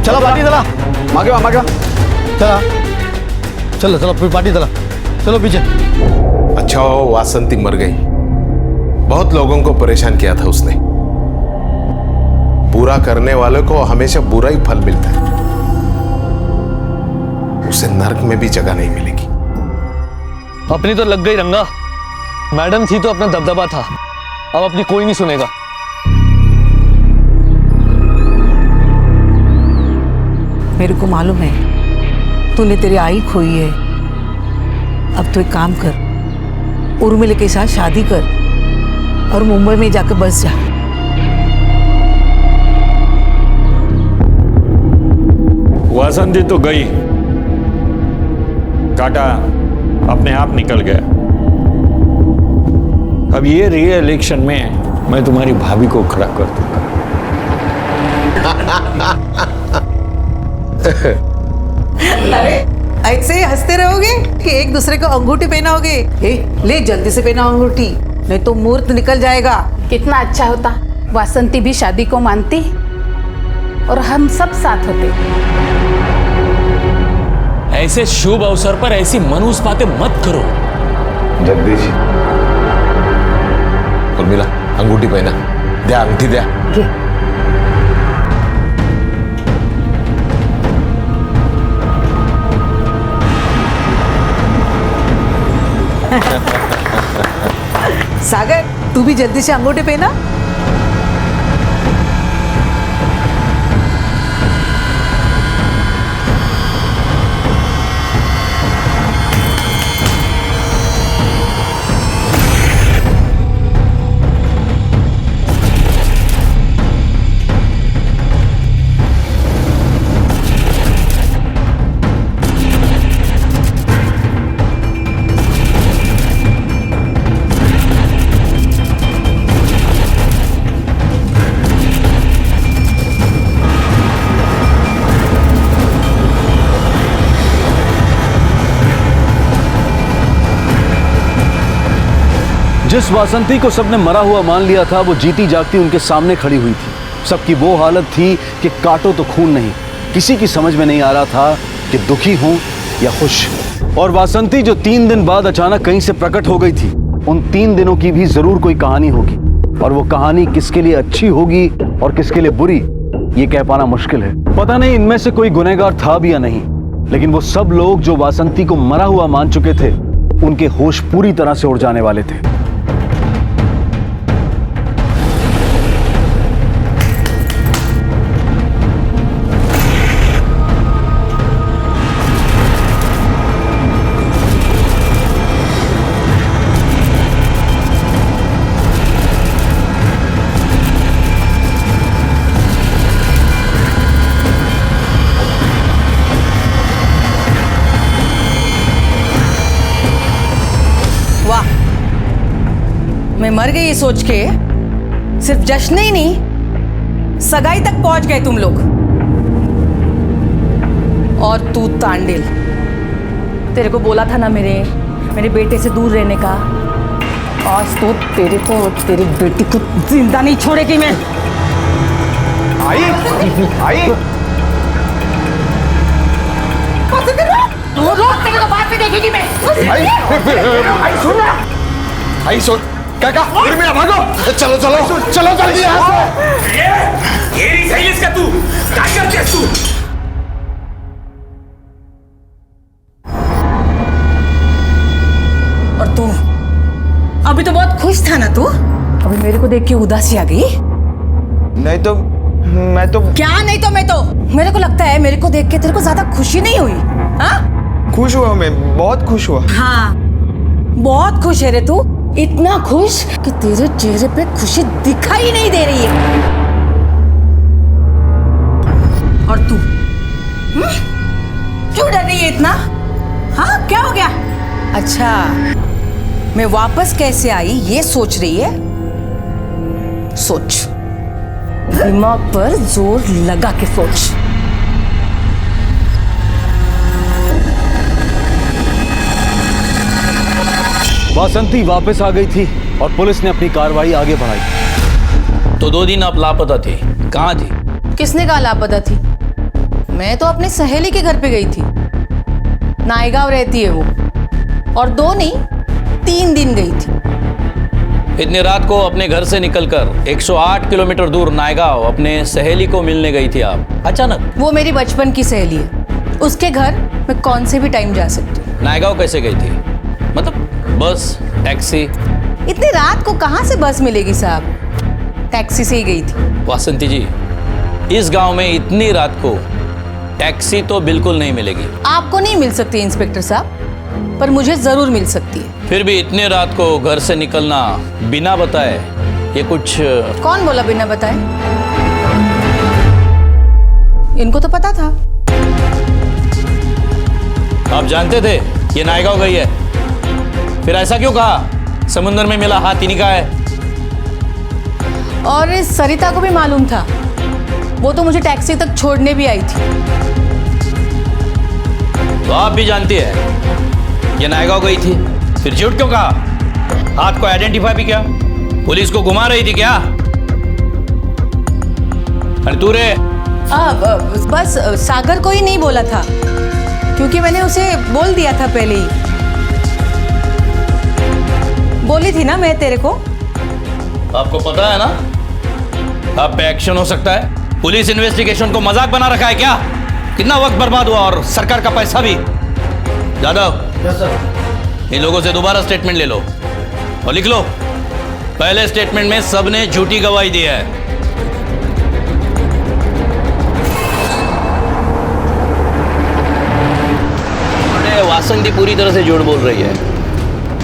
चलो पार्टी चला, मागे चला, चलो चलो फिर पार्टी चला, चलो पीछे। अच्छा हो वासंती मर गई। बहुत लोगों को परेशान किया था उसने। बुरा करने वालों को हमेशा बुरा ही फल मिलता है। उसे नरक में भी जगह नहीं मिलेगी। अपनी तो लग गई रंगा। मैडम थी तो अपना दबदबा था, अब अपनी कोई नहीं सुनेगा। मेरे को मालूम है तूने तेरी आई खोई है। अब तो एक काम कर, उर्मिला के साथ शादी कर और मुंबई में जाकर बस जा। वासंती तो गई, काटा अपने आप निकल गया। अब ये री इलेक्शन में मैं तुम्हारी भाभी को खड़ा कर दूंगा। अरे ऐसे ही हंसते रहोगे कि एक दूसरे को अंगूठी पहनाओगे? ले जल्दी से पहनाओ अंगूठी, नहीं तो मुहूर्त निकल जाएगा। कितना अच्छा होता वासंती भी शादी को मानती और हम सब साथ होते। ऐसे शुभ अवसर पर ऐसी मनहूस बातें मत करो। जगदीश, उर्मिला अंगूठी पहना, दे अंगूठी दे। सागर, तू भी जल्दी से अंगूठी पहना। जिस वासंती को सबने मरा हुआ मान लिया था, वो जीती जागती उनके सामने खड़ी हुई थी। सबकी वो हालत थी कि काटो तो खून नहीं। किसी की समझ में नहीं आ रहा था कि दुखी हूं या खुश। और वासंती जो 3 दिन बाद अचानक कहीं से प्रकट हो गई थी, उन 3 दिनों की भी जरूर कोई कहानी होगी, और वो कहानी किसके लिए अच्छी होगी और किसके लिए बुरी, ये कह पाना मुश्किल है। पता नहीं इनमें से कोई गुनहगार था भी या नहीं, लेकिन वो सब लोग जो वासंती को मरा हुआ मान चुके थे, उनके होश पूरी तरह से उड़ जाने वाले थे। मर गई ये सोच के सिर्फ जश्न ही नहीं, सगाई तक पहुंच गए तुम लोग। और तू तांडिल, तेरे को बोला था ना मेरे बेटे से दूर रहने का। आज तो तेरे को और तेरी बेटी को जिंदा नहीं छोड़ेगी मैं। आई रोज तेरे को बात पे देखेगी मैं। आई सुन रहा, आई सुन क्या कहा? उर्मिला भागो, चलो जल्दी यहाँ से। ये नहीं सही इसका, तू क्या करते है तू? और तू अभी तो बहुत खुश था ना तू, अभी मेरे को देख के उदासी आ गई? नहीं तो मैं तो क्या नहीं तो मैं तो, मेरे को लगता है मेरे को देख के तेरे को ज्यादा खुशी नहीं हुई। हाँ खुश हुआ, मैं बहुत खुश हुआ। हाँ बहुत खुश है रे तू, इतना खुश कि तेरे चेहरे पे खुशी दिखाई नहीं दे रही है। और तू क्यों डर रही है इतना? हाँ क्या हो गया? अच्छा मैं वापस कैसे आई ये सोच रही है? सोच, दिमाग पर जोर लगा के सोच। वासंती वापस आ गई थी और पुलिस ने अपनी कार्रवाई आगे बढ़ाई। तो 2 दिन आप लापता थी, कहाँ थी? किसने कहा लापता थी? मैं तो अपने सहेली के घर पे गई थी, नायगांव रहती है वो, और 2 नहीं 3 दिन गई थी। इतनी रात को अपने घर से निकलकर 108 किलोमीटर दूर नायगांव अपने सहेली को मिलने गई थी आप अचानक? वो मेरी बचपन की सहेली है, उसके घर मैं कौन से भी टाइम जा सकती हूँ। नायगांव कैसे गई थी? मतलब बस, टैक्सी? इतनी रात को कहाँ से बस मिलेगी साहब, टैक्सी से ही गई थी। वासंती जी, इस गांव में इतनी रात को टैक्सी तो बिल्कुल नहीं मिलेगी। आपको नहीं मिल सकती इंस्पेक्टर साहब, पर मुझे जरूर मिल सकती है। फिर भी इतने रात को घर से निकलना बिना बताए, ये कुछ... कौन बोला बिना बताए? इनको तो पता था। आप जानते थे ये नायगांव गई है, फिर ऐसा क्यों कहा? समुद्र में मिला हाथ इन्हीं का है। और इस सरिता को भी मालूम था, वो तो मुझे टैक्सी तक छोड़ने भी आई थी। तो आप भी जानती है ये नायगांव गई थी, फिर झूठ क्यों कहा? हाथ को आइडेंटिफाई भी किया? पुलिस को घुमा रही थी क्या? अरे तू रे, बस सागर को ही नहीं बोला था, क्योंकि मैंने उसे बोल दिया था पहले ही। बोली थी ना मैं तेरे को। आपको पता है ना आप पे एक्शन हो सकता है। पुलिस इन्वेस्टिगेशन को मजाक बना रखा है क्या? कितना वक्त बर्बाद हुआ और सरकार का पैसा भी। यादव, इन लोगों से दोबारा स्टेटमेंट ले लो और लिख लो, पहले स्टेटमेंट में सबने झूठी गवाही दी है। वासंती पूरी तरह से झूठ बोल रही है,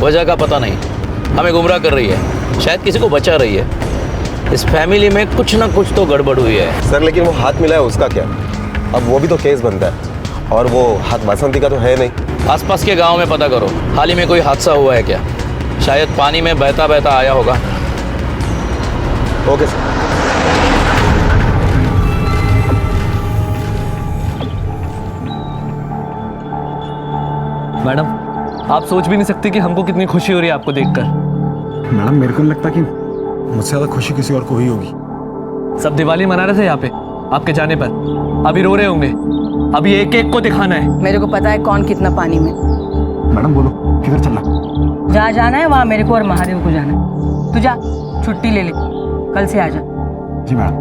वजह का पता नहीं, हमें गुमराह कर रही है, शायद किसी को बचा रही है। इस फैमिली में कुछ ना कुछ तो गड़बड़ हुई है। सर लेकिन वो हाथ मिला है उसका क्या? अब वो भी तो केस बनता है, और वो हाथ वासंती का तो है नहीं। आसपास के गांव में पता करो, हाल ही में कोई हादसा हुआ है क्या? शायद पानी में बहता बहता आया होगा। Okay sir. मैडम, आप सोच भी नहीं सकती कि हमको कितनी खुशी हो रही है आपको देखकर। मैडम मेरे को नहीं लगता कि मुझसे ज़्यादा खुशी किसी और को ही होगी। सब दिवाली मना रहे थे यहाँ पे आपके जाने पर, अभी रो रहे होंगे। अभी एक एक को दिखाना है। मेरे को पता है कौन कितना पानी में। मैडम बोलो किधर चलना? जहाँ जाना है वहाँ मेरे को और महादेव को जाना है। तू जा, छुट्टी ले ले, कल से आ जा। जी मैडम।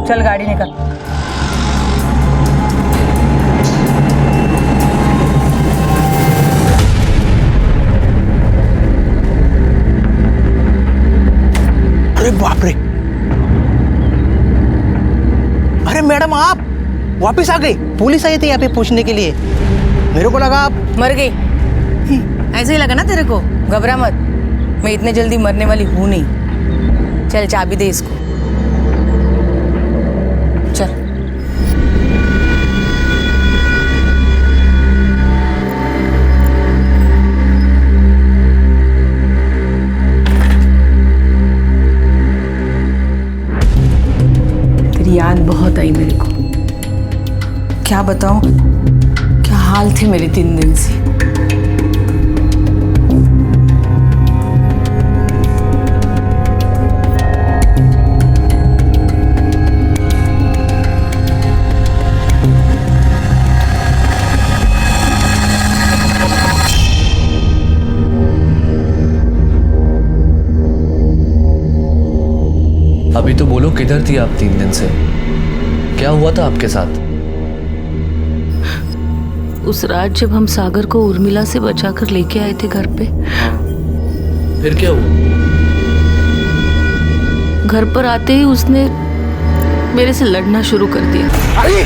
चल गाड़ी निकल। अरे बाप रे, अरे मैडम आप वापस आ गई? पुलिस आई थी यहाँ पे पूछने के लिए, मेरे को लगा आप मर गई। ऐसे ही लगा ना तेरे को? घबरा मत, मैं इतने जल्दी मरने वाली हूं नहीं। चल चाबी दे इसको, चल। याद बहुत आई मेरे को। क्या बताऊं क्या हाल थे मेरे 3 दिन से। अभी तो बोलो किधर थी आप 3 दिन से? क्या हुआ था आपके साथ? उस रात जब हम सागर को उर्मिला से बचाकर लेके आए थे घर पे, फिर क्या हुआ? घर पर आते ही उसने मेरे से लड़ना शुरू कर दिया। अरे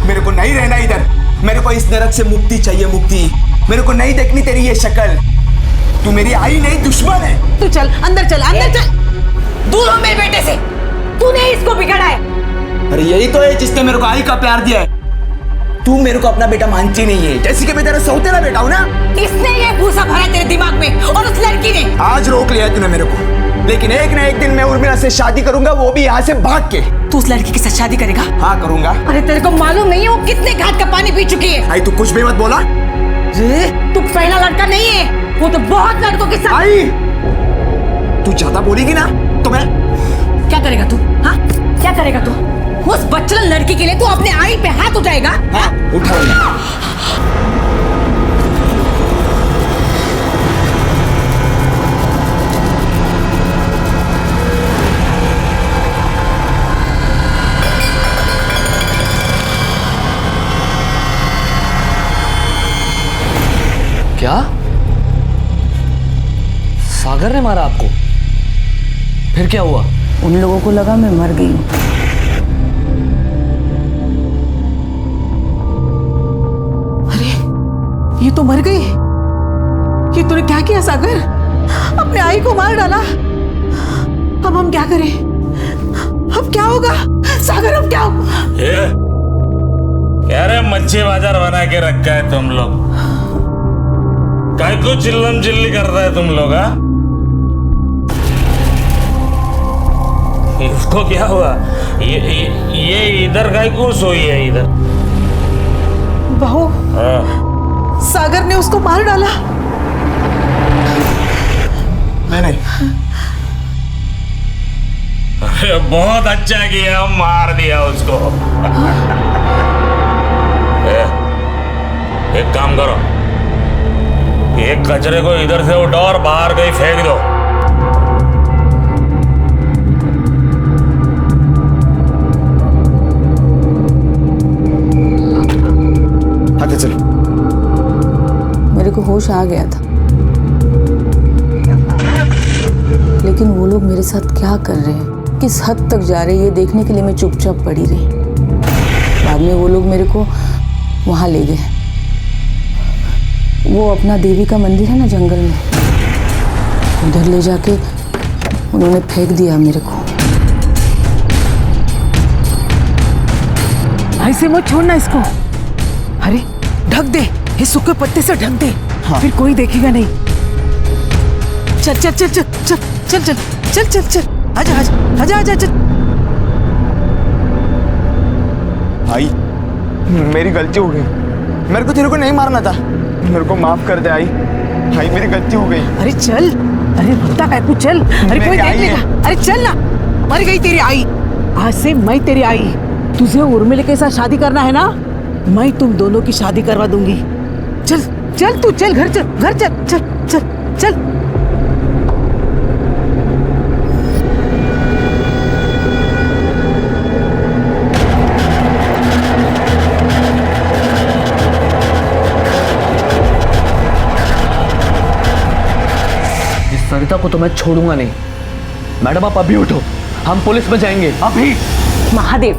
मेरे को नहीं रहना इधर, मेरे को इस नरक से मुक्ति चाहिए, मुक्ति। मेरे को नहीं देखनी तेरी ये शक्ल। तू मेरी आई नहीं दुश्मन है। तू चल अंदर, चल अंदर चल। दूर हो मेरे बेटे से, तूने इसको बिगाड़ा है। अरे यही तो है जिसने मेरे को आई का प्यार दिया है। तू मेरे को अपना बेटा मानती नहीं है, जैसे कि मैं तेरा सौतेला बेटा हूं ना। इसने ये भूसा भरा तेरे दिमाग में और उस लड़की ने। आज रोक लिया तूने मेरे को, लेकिन एक ना एक दिन मैं उर्मिला से शादी करूंगा, वो भी यहाँ से भाग के। तू उस लड़की के साथ शादी करेगा? हाँ करूंगा। अरे तेरे को मालूम नहीं है वो कितने घाट का पानी पी चुकी है? आई तू कुछ भी मत बोला। तू पहला लड़का नहीं है, वो तो बहुत लड़कों के साथ। आई तू ज्यादा बोलेगी ना तो मैं। क्या करेगा तू? हाँ क्या करेगा तू? उस बच्चन लड़की के लिए तू अपने आई पे हाथ उठाएगा? हाँ उठाऊंगा। क्या? सागर ने मारा आपको? फिर क्या हुआ? उन लोगों को लगा मैं मर गई हूं। अरे ये तो मर गई। ये तूने क्या किया सागर? अपने आई को मार डाला। अब हम क्या करें? अब क्या होगा सागर? अब क्या होगा? यार मच्छी बाजार बना के रखा है तुम लोग। काय को चिल्लम चिल्ली कर रहा है तुम लोग? हाँ इसको क्या हुआ? ये इधर काय को सोई है इधर? बहू सागर ने उसको मार डाला। नहीं अरे बहुत अच्छा किया, मार दिया उसको। एक काम करो, एक कचरे को इधर से उठाओ और बाहर कहीं फेंक दो। आगे चलो। मेरे को होश आ गया था, लेकिन वो लोग मेरे साथ क्या कर रहे हैं, किस हद तक जा रहे हैं, ये देखने के लिए मैं चुपचाप पड़ी रही। बाद में वो लोग मेरे को वहां ले गए। वो अपना देवी का मंदिर है ना जंगल में, उधर ले जाके उन्होंने फेंक दिया मेरे को। ऐसे मत छोड़ना इसको। अरे ढक दे, ये सूखे पत्ते से ढक दे। हाँ। फिर कोई देखेगा नहीं। चल चल चल चल चल चल चल चल चल चल आजा आजा आजा आजा चल। आई मेरी गलती हो गई, मेरे को तेरे को नहीं मारना था, मेरे को माफ कर दे आई। आई मेरी गलती हो गई। अरे चल, अरे रुकता है तू, चल। अरे कोई देख लेगा। अरे चल ना, मर गई तेरी आई। आज से मैं तेरी आई। तुझे उर्मिला के साथ शादी करना है ना, मैं तुम दोनों की शादी करवा दूंगी। चल चल तू चल, घर चल, घर चल, चल चल चल। सरिता को तो मैं छोड़ूंगा नहीं। मैडम आप अभी उठो, हम पुलिस में जाएंगे अभी। महादेव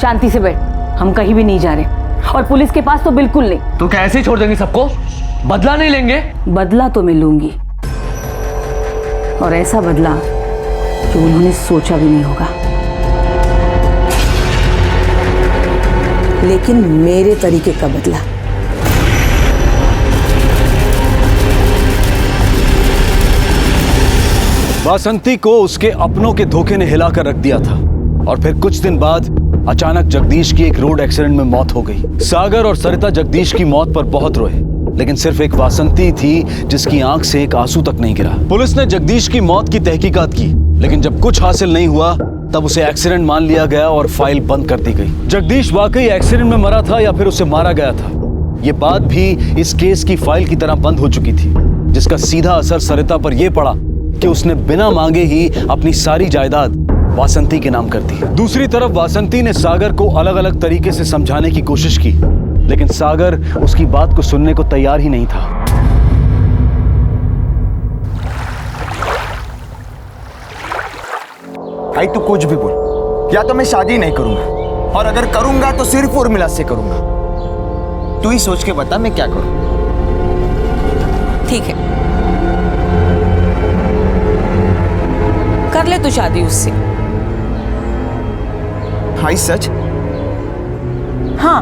शांति से बैठ, हम कहीं भी नहीं जा रहे और पुलिस के पास तो बिल्कुल नहीं। तो क्या ऐसे ही छोड़ देंगे सबको? बदला नहीं लेंगे? बदला तो मैं लूंगी, और ऐसा बदला जो उन्होंने सोचा भी नहीं होगा। लेकिन मेरे तरीके का बदला। वासंती को उसके अपनों के धोखे ने हिलाकर रख दिया था, और फिर कुछ दिन बाद अचानक जगदीश की एक रोड एक्सीडेंट में मौत हो गई। सागर और सरिता जगदीश की मौत पर बहुत रोए, लेकिन सिर्फ एक वासंती थी जिसकी आंख से एक आंसू तक नहीं गिरा। पुलिस ने जगदीश की मौत की तहकीकात की, लेकिन जब कुछ हासिल नहीं हुआ तब उसे एक्सीडेंट मान लिया गया और फाइल बंद कर दी गई। जगदीश वाकई एक्सीडेंट में मरा था या फिर उसे मारा गया था, ये बात भी इस केस की फाइल की तरह बंद हो चुकी थी, जिसका सीधा असर सरिता पर यह पड़ा कि उसने बिना मांगे ही अपनी सारी जायदाद वासंती के नाम कर दी। दूसरी तरफ वासंती ने सागर को अलग अलग तरीके से समझाने की कोशिश की, लेकिन सागर उसकी बात को सुनने को तैयार ही नहीं था। भाई तू कुछ भी बोल, या तो मैं शादी नहीं करूंगा, और अगर करूंगा तो सिर्फ उर्मिला से करूंगा। तू ही सोच के बता मैं क्या करूं। ठीक है, कर ले तू शादी उससे। भाई सच? हाँ,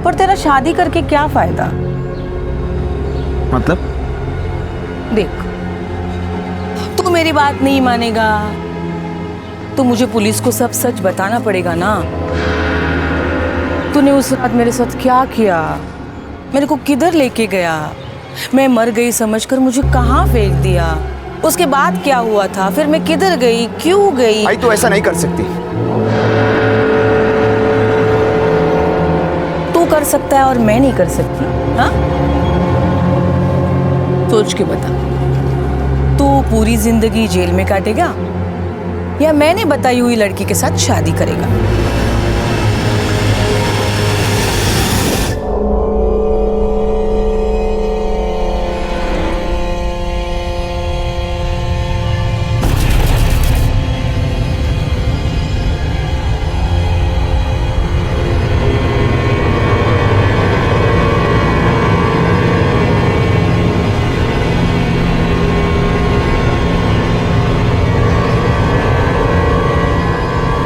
पर तेरा शादी करके क्या फायदा? मतलब? देख, तू मेरी बात नहीं मानेगा तो मुझे पुलिस को सब सच बताना पड़ेगा ना। तूने उस रात मेरे साथ क्या किया, मेरे को किधर लेके गया, मैं मर गई समझकर मुझे कहाँ फेंक दिया, उसके बाद क्या हुआ था, फिर मैं किधर गई, क्यों गई। भाई तू ऐसा नहीं कर सकती। तू कर सकता है और मैं नहीं कर सकती। हाँ, सोच के बता, तू पूरी जिंदगी जेल में काटेगा या मैंने बताई हुई लड़की के साथ शादी करेगा?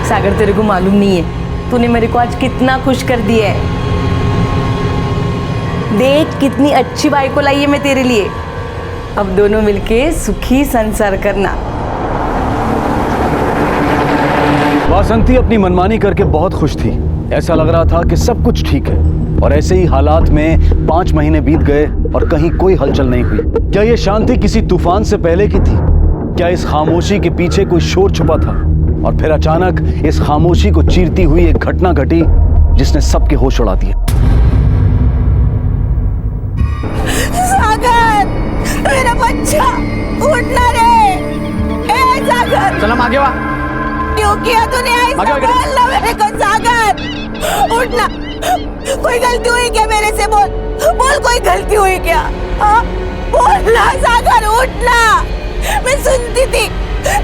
सागर, तेरे को मालूम नहीं है तूने मेरे को आज कितना खुश कर दिया है। देख कितनी अच्छी बाई को लाई है मैं तेरे लिए। अब दोनों मिलके सुखी संसार करना। वासंती अपनी मनमानी करके बहुत खुश थी। ऐसा लग रहा था कि सब कुछ ठीक है, और ऐसे ही हालात में 5 महीने बीत गए और कहीं कोई हलचल नहीं हुई। क्या ये शांति किसी तूफान से पहले की थी? क्या इस खामोशी के पीछे कोई शोर छुपा था? और फिर अचानक इस खामोशी को चीरती हुई एक घटना घटी जिसने सबके होश उड़ा दिए। सागर, मेरा बच्चा, उठना रे। ए सागर, चल हम आगे वा। क्यों किया तूने ऐसा? बोल ना मेरे को सागर, उठना। कोई गलती हुई क्या मेरे से? बोल बोल, कोई गलती हुई क्या? हाँ बोल ना सागर, उठना। मैं सुनती थी।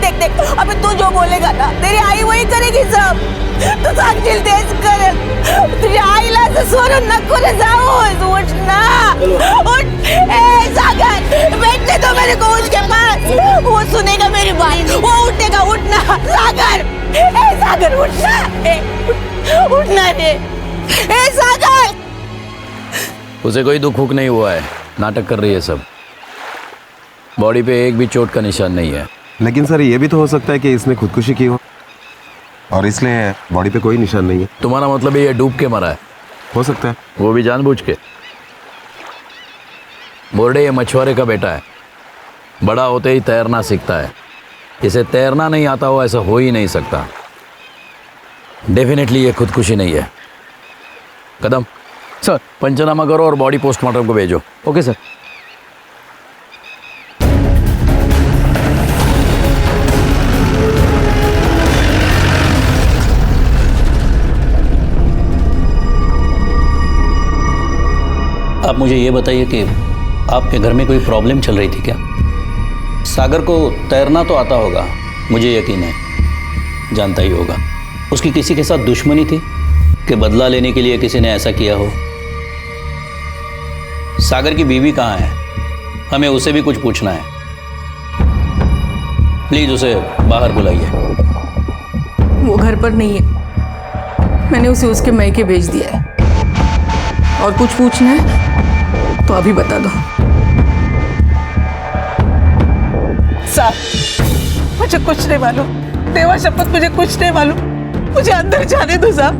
देख देख, अबे तू जो बोलेगा ना तेरी आई वही करेगी सब। तू सांगशील तेच करेल। तुझ्या आईला असं सोडून नको रे जाऊस। उठ ना, उठ। ए सागर, बैठने दो मेरे को उसके पास, वो सुनेगा मेरी बात, वो उठेगा। उठना सागर, ए सागर उठना, उठना रे। ए सागर, उसे कोई दुख हुक नहीं हुआ है, नाटक कर रही है सब। बॉडी पे एक भी चोट का निशान नहीं है। लेकिन सर ये भी तो हो सकता है कि इसने खुदकुशी की हो और इसलिए बॉडी पे कोई निशान नहीं है। तुम्हारा मतलब ये डूब के मरा है? हो सकता है। वो भी जानबूझ के? बोर्डे ये मछुआरे का बेटा है, बड़ा होते ही तैरना सीखता है। इसे तैरना नहीं आता हो ऐसा हो ही नहीं सकता। डेफिनेटली ये खुदकुशी नहीं है। कदम सर, पंचनामा करो और बॉडी पोस्टमार्टम को भेजो। Okay sir. आप मुझे ये बताइए कि आपके घर में कोई प्रॉब्लम चल रही थी क्या? सागर को तैरना तो आता होगा, मुझे यकीन है, जानता ही होगा। उसकी किसी के साथ दुश्मनी थी कि बदला लेने के लिए किसी ने ऐसा किया हो? सागर की बीवी कहाँ है? हमें उसे भी कुछ पूछना है। प्लीज उसे बाहर बुलाइए। वो घर पर नहीं है, मैंने उसे उसके मैके भेज दिया है। और कुछ पूछना है तो अभी बता दो। सर, मुझे कुछ नहीं मालूम, देवा शपथ मुझे कुछ नहीं मालूम, मुझे अंदर जाने दो साहब।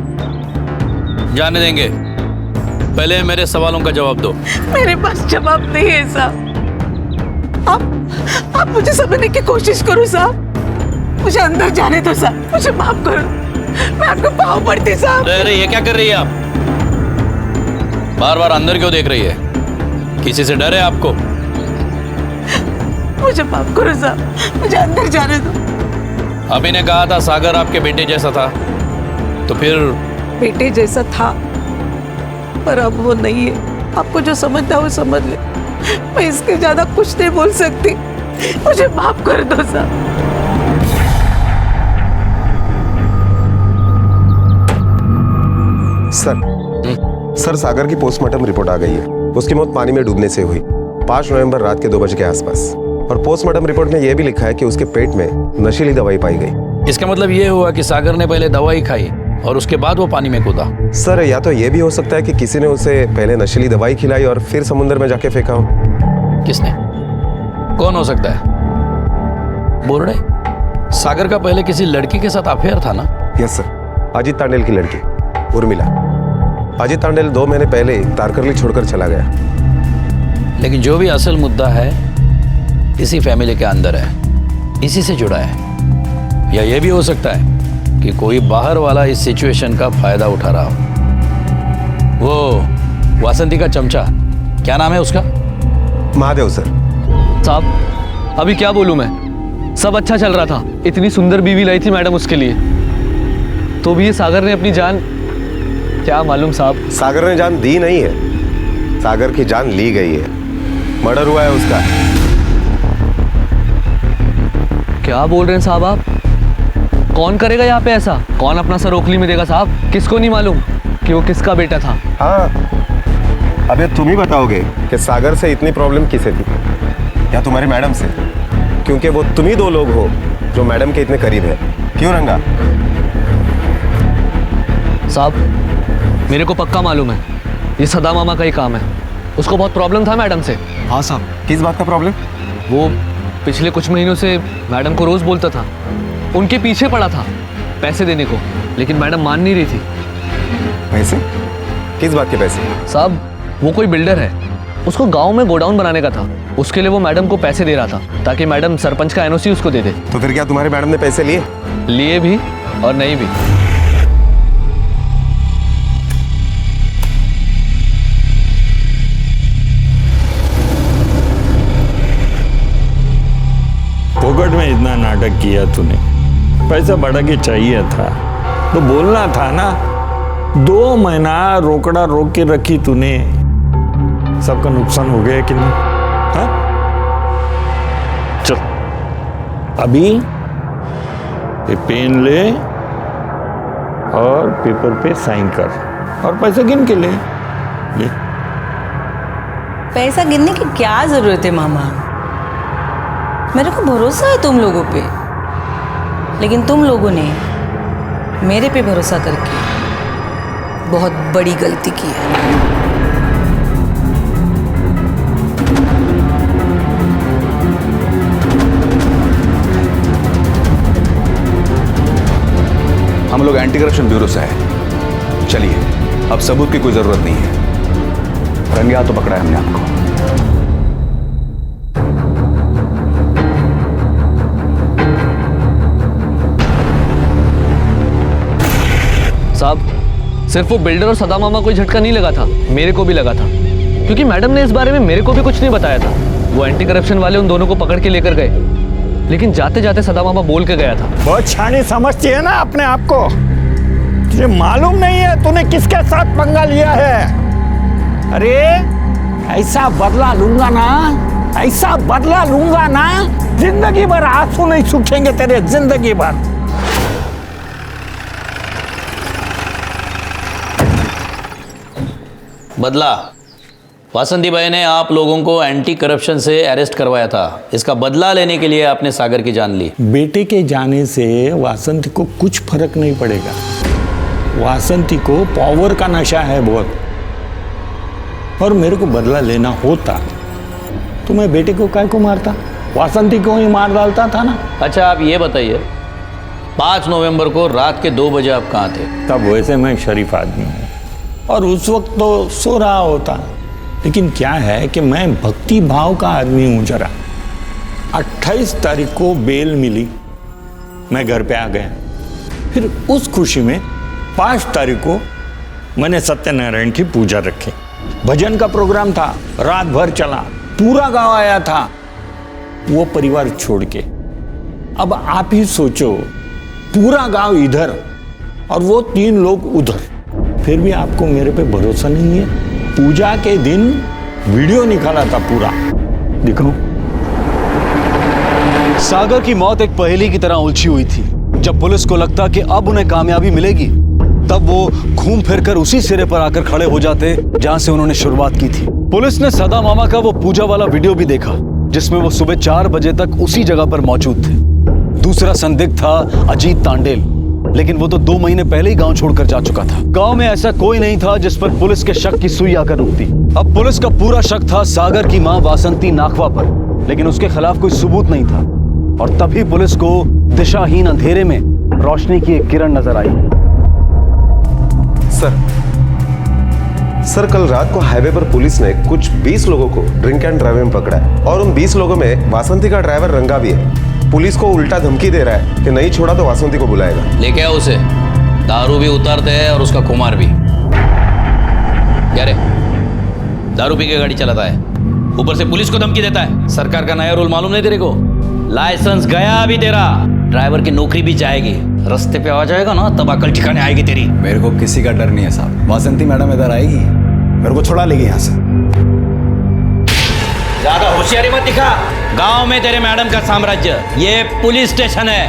जाने देंगे, पहले मेरे सवालों का जवाब दो। मेरे पास जवाब नहीं है साहब। आप मुझे समझने की कोशिश करो साहब, मुझे अंदर जाने दो साहब, मुझे माफ करो, मैं आपको पाँव पड़ती साहब। अरे ये क्या कर रही है आप? बार बार अंदर क्यों देख रही है? किसी से डर है आपको? मुझे माफ करो साहब, मुझे अंदर जाने दो। अभी ने कहा था सागर आपके बेटे जैसा था, तो फिर? बेटे जैसा था, पर अब वो नहीं है। आपको जो समझना वो समझ ले, मैं इसके ज्यादा कुछ नहीं बोल सकती, मुझे माफ कर दो साहब। सर सागर की पोस्टमार्टम रिपोर्ट आ गई है। उसकी मौत पानी में डूबने से हुई, 5 नवंबर रात के 2 बजे के आसपास। और पोस्टमार्टम रिपोर्ट में यह भी लिखा है कि उसके पेट में नशीली दवाई पाई गई। इसका मतलब ये हुआ कि सागर ने पहले दवाई खाई और उसके बाद वो पानी में कूदा। सर या तो ये भी हो सकता है कि किसी ने उसे पहले नशीली दवाई खिलाई और फिर समुद्र में जाके फेंका हो। किसने? कौन हो सकता है? बोल रहे सागर का पहले किसी लड़की के साथ अफेयर था ना? यस सर, अजित तांडेल की लड़की उर्मिला। अजित तांडेल 2 महीने पहले तारकर्ली छोड़कर चला गया। लेकिन जो भी असल मुद्दा है इसी फैमिली के अंदर है, इसी से जुड़ा है। या ये भी हो सकता है कि कोई बाहर वाला इस सिचुएशन का फायदा उठा रहा हो। वो वासंती का चमचा, क्या नाम है उसका? महादेव सर। साहब अभी क्या बोलूं मैं, सब अच्छा चल रहा था, इतनी सुंदर बीवी लाई थी मैडम उसके लिए, तो भी ये सागर ने अपनी जान, क्या मालूम साहब। सागर ने जान दी नहीं है, सागर की जान ली गई है। मर्डर हुआ है उसका। क्या बोल रहे हैं साहब आप? कौन करेगा यहाँ पे ऐसा? कौन अपना सर ओखली में देगा साहब? किसको नहीं मालूम कि वो किसका बेटा था? हाँ, अबे तुम ही बताओगे कि सागर से इतनी प्रॉब्लम किसे थी, या तुम्हारी मैडम से? क्योंकि वो तुम ही 2 लोग हो जो मैडम के इतने करीब है। क्यों रंगा? साहब मेरे को पक्का मालूम है ये सदा मामा का ही काम है। उसको बहुत प्रॉब्लम था मैडम से। हाँ साहब, किस बात का प्रॉब्लम? वो पिछले कुछ महीनों से मैडम को रोज बोलता था, उनके पीछे पड़ा था पैसे देने को, लेकिन मैडम मान नहीं रही थी। पैसे? किस बात के पैसे? साहब वो कोई बिल्डर है, उसको गांव में गोडाउन बनाने का था, उसके लिए वो मैडम को पैसे दे रहा था ताकि मैडम सरपंच का एनओसी उसको दे दे। तो फिर क्या तुम्हारे मैडम ने पैसे लिए? लिए भी और नहीं भी। फोकट में इतना नाटक किया तूने, पैसा बढ़ा के चाहिए था तो बोलना था ना। 2 महीना रोकड़ा रोक के रखी तूने, सबका नुकसान हो गया कि नहीं? हाँ? चल अभी ये पेन ले और पेपर पे साइन कर और पैसा गिन के ले। पैसा गिनने की क्या जरूरत है मामा? मेरे को भरोसा है तुम लोगों पे, लेकिन तुम लोगों ने मेरे पे भरोसा करके बहुत बड़ी गलती की है। हम लोग एंटी करप्शन ब्यूरो से हैं। चलिए, अब सबूत की कोई जरूरत नहीं है। रंगे हाथों पकड़ा है हमने आपको। साहब सिर्फ वो बिल्डर और सदा मामा को झटका नहीं लगा था, मेरे को भी लगा था, क्योंकि मैडम ने इस बारे में मेरे को भी कुछ नहीं बताया था। वो एंटी करप्शन वाले उन दोनों को पकड़ के लेकर गए, लेकिन जाते जाते सदा मामा बोल के गया था। बहुत छानी समझती है ना अपने आप को। तुझे मालूम नहीं है तूने किसके साथ पंगा लिया है? अरे ऐसा बदला लूंगा ना, ऐसा बदला लूंगा ना, जिंदगी भर आंसू नहीं सूखेंगे तेरे, जिंदगी भर। बदला? वासंती भाई ने आप लोगों को एंटी करप्शन से अरेस्ट करवाया था, इसका बदला लेने के लिए आपने सागर की जान ली। बेटे के जाने से वासंती को कुछ फर्क नहीं पड़ेगा। वासंती को पावर का नशा है बहुत, और मेरे को बदला लेना होता तो मैं बेटे को काय को मारता, वासंती को ही मार डालता था ना। अच्छा आप ये बताइए 5 नवंबर को रात के 2 बजे आप कहाँ थे? तब वैसे मैं शरीफ आदमी हूँ और उस वक्त तो सो रहा होता, लेकिन क्या है कि मैं भक्ति भाव का आदमी हूँ जरा। 28 तारीख को बेल मिली, मैं घर पे आ गया। फिर उस खुशी में 5 तारीख को मैंने सत्यनारायण की पूजा रखी। भजन का प्रोग्राम था, रात भर चला, पूरा गांव आया था वो परिवार छोड़ के। अब आप ही सोचो, पूरा गांव इधर और वो 3 लोग उधर, फिर भी आपको मेरे पे भरोसा नहीं है। पूजा के दिन वीडियो निकाला था पूरा, दिखाओ। सागर की मौत एक पहेली की तरह उलझी हुई थी। जब पुलिस को लगता कि अब उन्हें कामयाबी मिलेगी, तब वो घूम फिरकर उसी सिरे पर आकर खड़े हो जाते जहां से उन्होंने शुरुआत की थी। पुलिस ने सदा मामा का वो पूजा वाला वीडियो भी देखा, जिसमें वो सुबह 4 बजे तक उसी जगह पर मौजूद थे। दूसरा संदिग्ध था अजीत तांडेल, लेकिन वो तो 2 महीने पहले ही गांव छोड़कर जा चुका था। गांव में ऐसा कोई नहीं था जिस पर पुलिस के शक की सुई आकर रुकती। अब पुलिस का पूरा शक था सागर की मां वासंती नाखवा पर, लेकिन उसके खिलाफ कोई सबूत नहीं था। और तभी पुलिस को दिशाहीन अंधेरे में रोशनी की एक किरण नजर आई। सर, कल रात को हाईवे पर पुलिस ने कुछ 20 लोगों को ड्रिंक एंड ड्राइव में पकड़ा है और उन 20 लोगों में वासंती का ड्राइवर रंगा भी है। पुलिस को उल्टा धमकी दे रहा है कि नहीं छोड़ा तो वासंती को बुलाएगा। लेके आओ उसे, दारू भी उतारते हैं और उसका कुमार भी। क्या रे, दारू पी के गाड़ी चलाता है, ऊपर से पुलिस को धमकी देता है। सरकार का नया रूल मालूम नहीं तेरे को? लाइसेंस गया अभी तेरा, ड्राइवर की नौकरी भी जाएगी। रास्ते पे आ जाएगा ना तब अकल ठिकाने आएगी तेरी। मेरे को किसी का डर नहीं है साहब। वासंती मैडम इधर आएगी, मेरे को छुड़ा लेगी यहाँ से। ज्यादा होशियारी मत दिखा। गांव में तेरे मैडम का साम्राज्य, ये पुलिस स्टेशन है,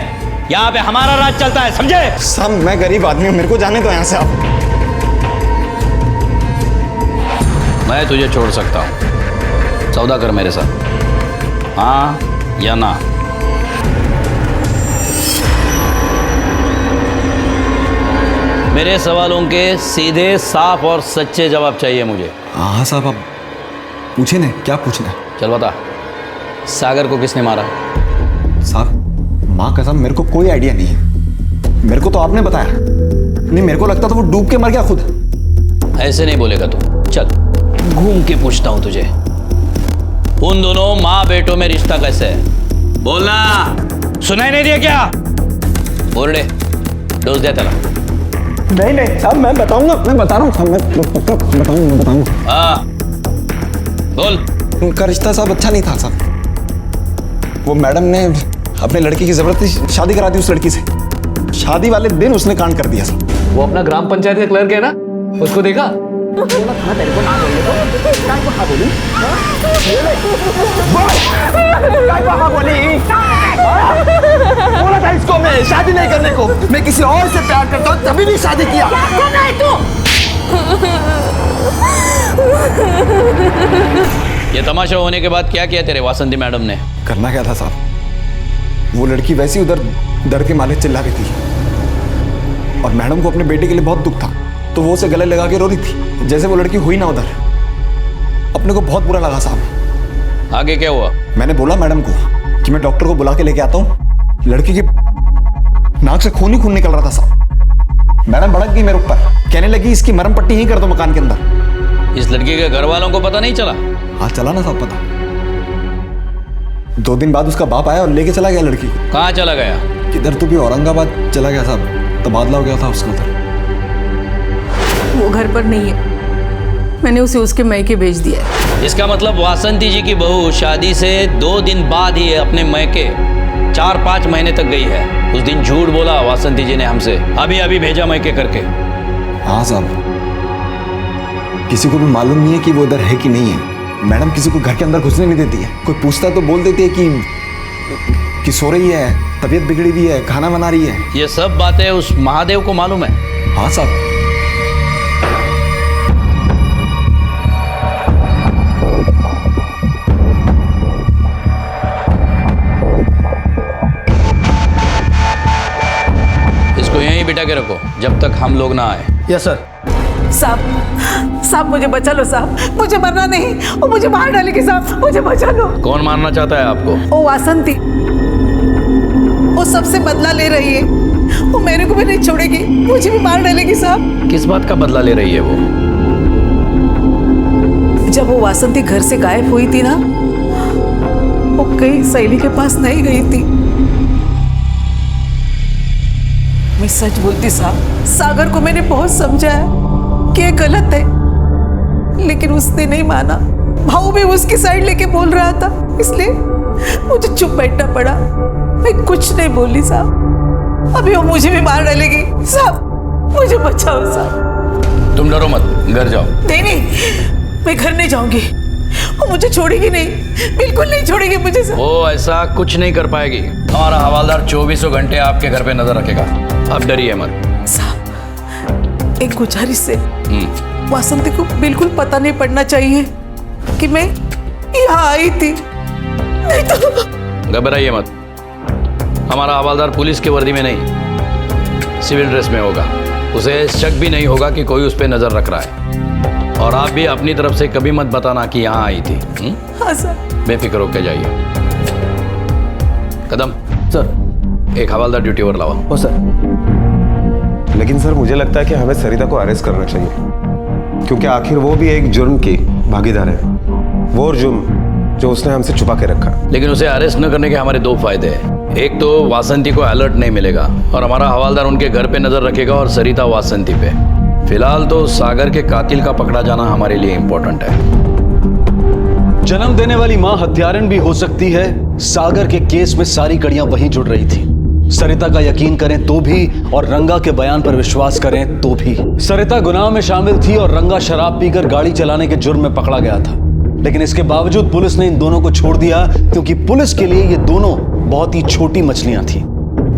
यहाँ पे हमारा राज चलता है, समझे? साहब मैं गरीब आदमी हूँ, मेरे को जाने दो यहाँ से आप। मैं तुझे छोड़ सकता हूँ, सौदा कर मेरे साथ, हाँ या ना? मेरे सवालों के सीधे, साफ और सच्चे जवाब चाहिए मुझे। हाँ साहब, आप पूछे ना, क्या पूछना है? चल बता, सागर को किसने मारा? साहब माँ कसम मेरे को कोई आइडिया नहीं है, मेरे को तो आपने बताया। नहीं, मेरे को लगता था वो डूब के मर गया खुद। ऐसे नहीं बोलेगा तू, चल घूम के पूछता हूं तुझे। उन दोनों माँ बेटों में रिश्ता कैसे है? बोलना, सुनाई नहीं दिया क्या? बोल दे, डोज दे तेरा। नहीं साहब मैं बताऊंगा, मैं बता रहा हूँ साहब, मैं बताऊंगा। हाँ बोल। उनका रिश्ता साहब अच्छा नहीं था साहब। वो मैडम ने अपने लड़की की जबरदस्ती शादी करा दी उस लड़की से। शादी वाले दिन उसने कांड कर दिया साहब। वो अपना ग्राम पंचायत का क्लर्क है ना, उसको देखा? बोला था इसको मैं शादी नहीं करने को, मैं किसी और से प्यार करता हूँ तभी भी शादी किया। ये तमाशा होने के बाद क्या किया तेरे वासंती मैडम ने? करना क्या था साहब, वो लड़की वैसी उधर डर के मारे चिल्ला रही थी और मैडम को अपने बेटे के लिए बहुत दुख था, तो वो उसे गले लगा के रो रही थी जैसे वो लड़की हुई ना उधर। अपने को बहुत बुरा लगा साहब। आगे क्या हुआ? मैंने बोला मैडम को कि मैं डॉक्टर को बुला के लेके आता हूँ। लड़की की नाक से खून ही खून निकल रहा था साहब। मैडम भड़क गई मेरे ऊपर, कहने लगी इसकी मरहम पट्टी ही कर दो मकान के अंदर। इस लड़की के घर वालों को पता नहीं चला? हाँ चला ना साहब पता। 2 दिन बाद उसका बाप आया और लेके चला गया लड़की को। कहाँ चला गया? किधर तो भी औरंगाबाद चला गया साहब, तबादला हो गया था उसका उधर। वो घर पर नहीं है, मैंने उसे उसके मैके भेज दिया है। इसका मतलब वासंती जी की बहू शादी से 2 दिन बाद ही अपने मैके 4-5 महीने तक गई है। उस दिन झूठ बोला वासंती जी ने हमसे, अभी अभी भेजा मैके करके। हाँ साहब, किसी को भी मालूम नहीं है कि वो इधर है कि नहीं है। मैडम किसी को घर के अंदर घुसने नहीं देती है। कोई पूछता तो बोल देती है कि सो रही है, तबीयत बिगड़ी हुई है, खाना बना रही है। ये सब बातें उस महादेव को मालूम है? हाँ साहब। इसको यहीं बिठा के रखो जब तक हम लोग ना आए। Yes sir. साहब मुझे बचा लो साहब, मुझे मरना नहीं, वो मुझे मार डालेगी साहब, मुझे बचा लो। कौन मारना चाहता है आपको? ओ वासंती, वो सबसे बदला ले रही है। वो मेरे को भी नहीं छोड़ेगी, मुझे भी मार डालेगी साहब। किस बात का बदला ले रही है वो? जब वो वासंती घर से गायब हुई थी ना, वो कहीं सहेली के पास नहीं गई थी। मैं सच बोलती साहब, सागर को मैंने बहुत समझाया कि ये गलत है, लेकिन उसने नहीं माना। भाऊ भी उसकी साइड लेके बोल रहा था, इसलिए मुझे चुप बैठना पड़ा। मैं कुछ नहीं बोली साहब। अभी वो मुझे भी मार डालेगी साहब, मुझे बचाओ साहब। तुम डरो मत, घर जाओ। नहीं, मैं घर नहीं जाऊंगी, वो मुझे छोड़ेगी नहीं, बिल्कुल नहीं छोड़ेगी मुझे साहब। वो ऐसा कुछ नहीं कर पाएगी। हमारा हवालदार 24 घंटे आपके घर पे नजर रखेगा, अब डरिए मत। साहब एक गुजारिश से, वासंती को बिल्कुल पता नहीं पड़ना चाहिए कि मैं यहाँ आई थी, नहीं तो। घबराइए मत, हमारा हवालदार पुलिस की वर्दी में नहीं, सिविल ड्रेस में होगा। उसे शक भी नहीं होगा कि कोई उस पर नजर रख रहा है। और आप भी अपनी तरफ से कभी मत बताना कि यहाँ आई थी। हाँ सर। बेफिक्र होकर जाइए। कदम सर, एक हवालदार ड्यूटी पर लाओ। हो सर। लेकिन सर मुझे लगता है कि हमें सरिता को अरेस्ट करना चाहिए, क्योंकि आखिर वो भी एक जुर्म की भागीदार है, वो जुर्म जो उसने हमसे छुपा के रखा। लेकिन उसे अरेस्ट न करने के हमारे दो फायदे हैं। एक तो वासंती को अलर्ट नहीं मिलेगा और हमारा हवालदार उनके घर पे नजर रखेगा और सरिता वासंती पे। फिलहाल तो सागर के कातिल का पकड़ा जाना हमारे लिए इंपॉर्टेंट है। जन्म देने वाली मां हत्यारन भी हो सकती है। सागर के केस में सारी कड़ियां वहीं जुड़ रही थी। सरिता का यकीन करें तो भी और रंगा के बयान पर विश्वास करें तो भी। सरिता गुनाह में शामिल थी और रंगा शराब पीकर गाड़ी चलाने के जुर्म में पकड़ा गया था। लेकिन इसके बावजूद पुलिस ने इन दोनों को छोड़ दिया, क्योंकि पुलिस के लिए ये दोनों बहुत ही छोटी मछलियां थी,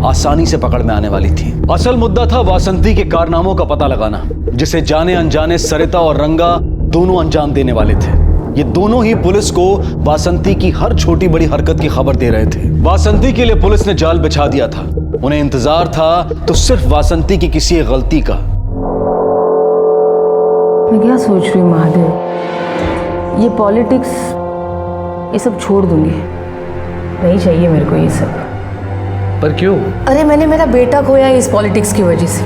आसानी से पकड़ में आने वाली थी। असल मुद्दा था वासंती के कारनामों का पता लगाना, जिसे जाने अनजाने सरिता और रंगा दोनों अंजाम देने वाले थे। ये दोनों ही पुलिस को वासंती की हर छोटी बड़ी हरकत की खबर दे रहे थे। वासंती के लिए पुलिस ने जाल बिछा दिया था। उन्हें इंतजार था तो सिर्फ वासंती की किसी गलती का। मैं क्या सोच रही हूँ महादेव, ये पॉलिटिक्स ये सब छोड़ दूंगी, नहीं चाहिए मेरे को ये सब। पर क्यों? अरे मैंने मेरा बेटा खोया इस पॉलिटिक्स की वजह से।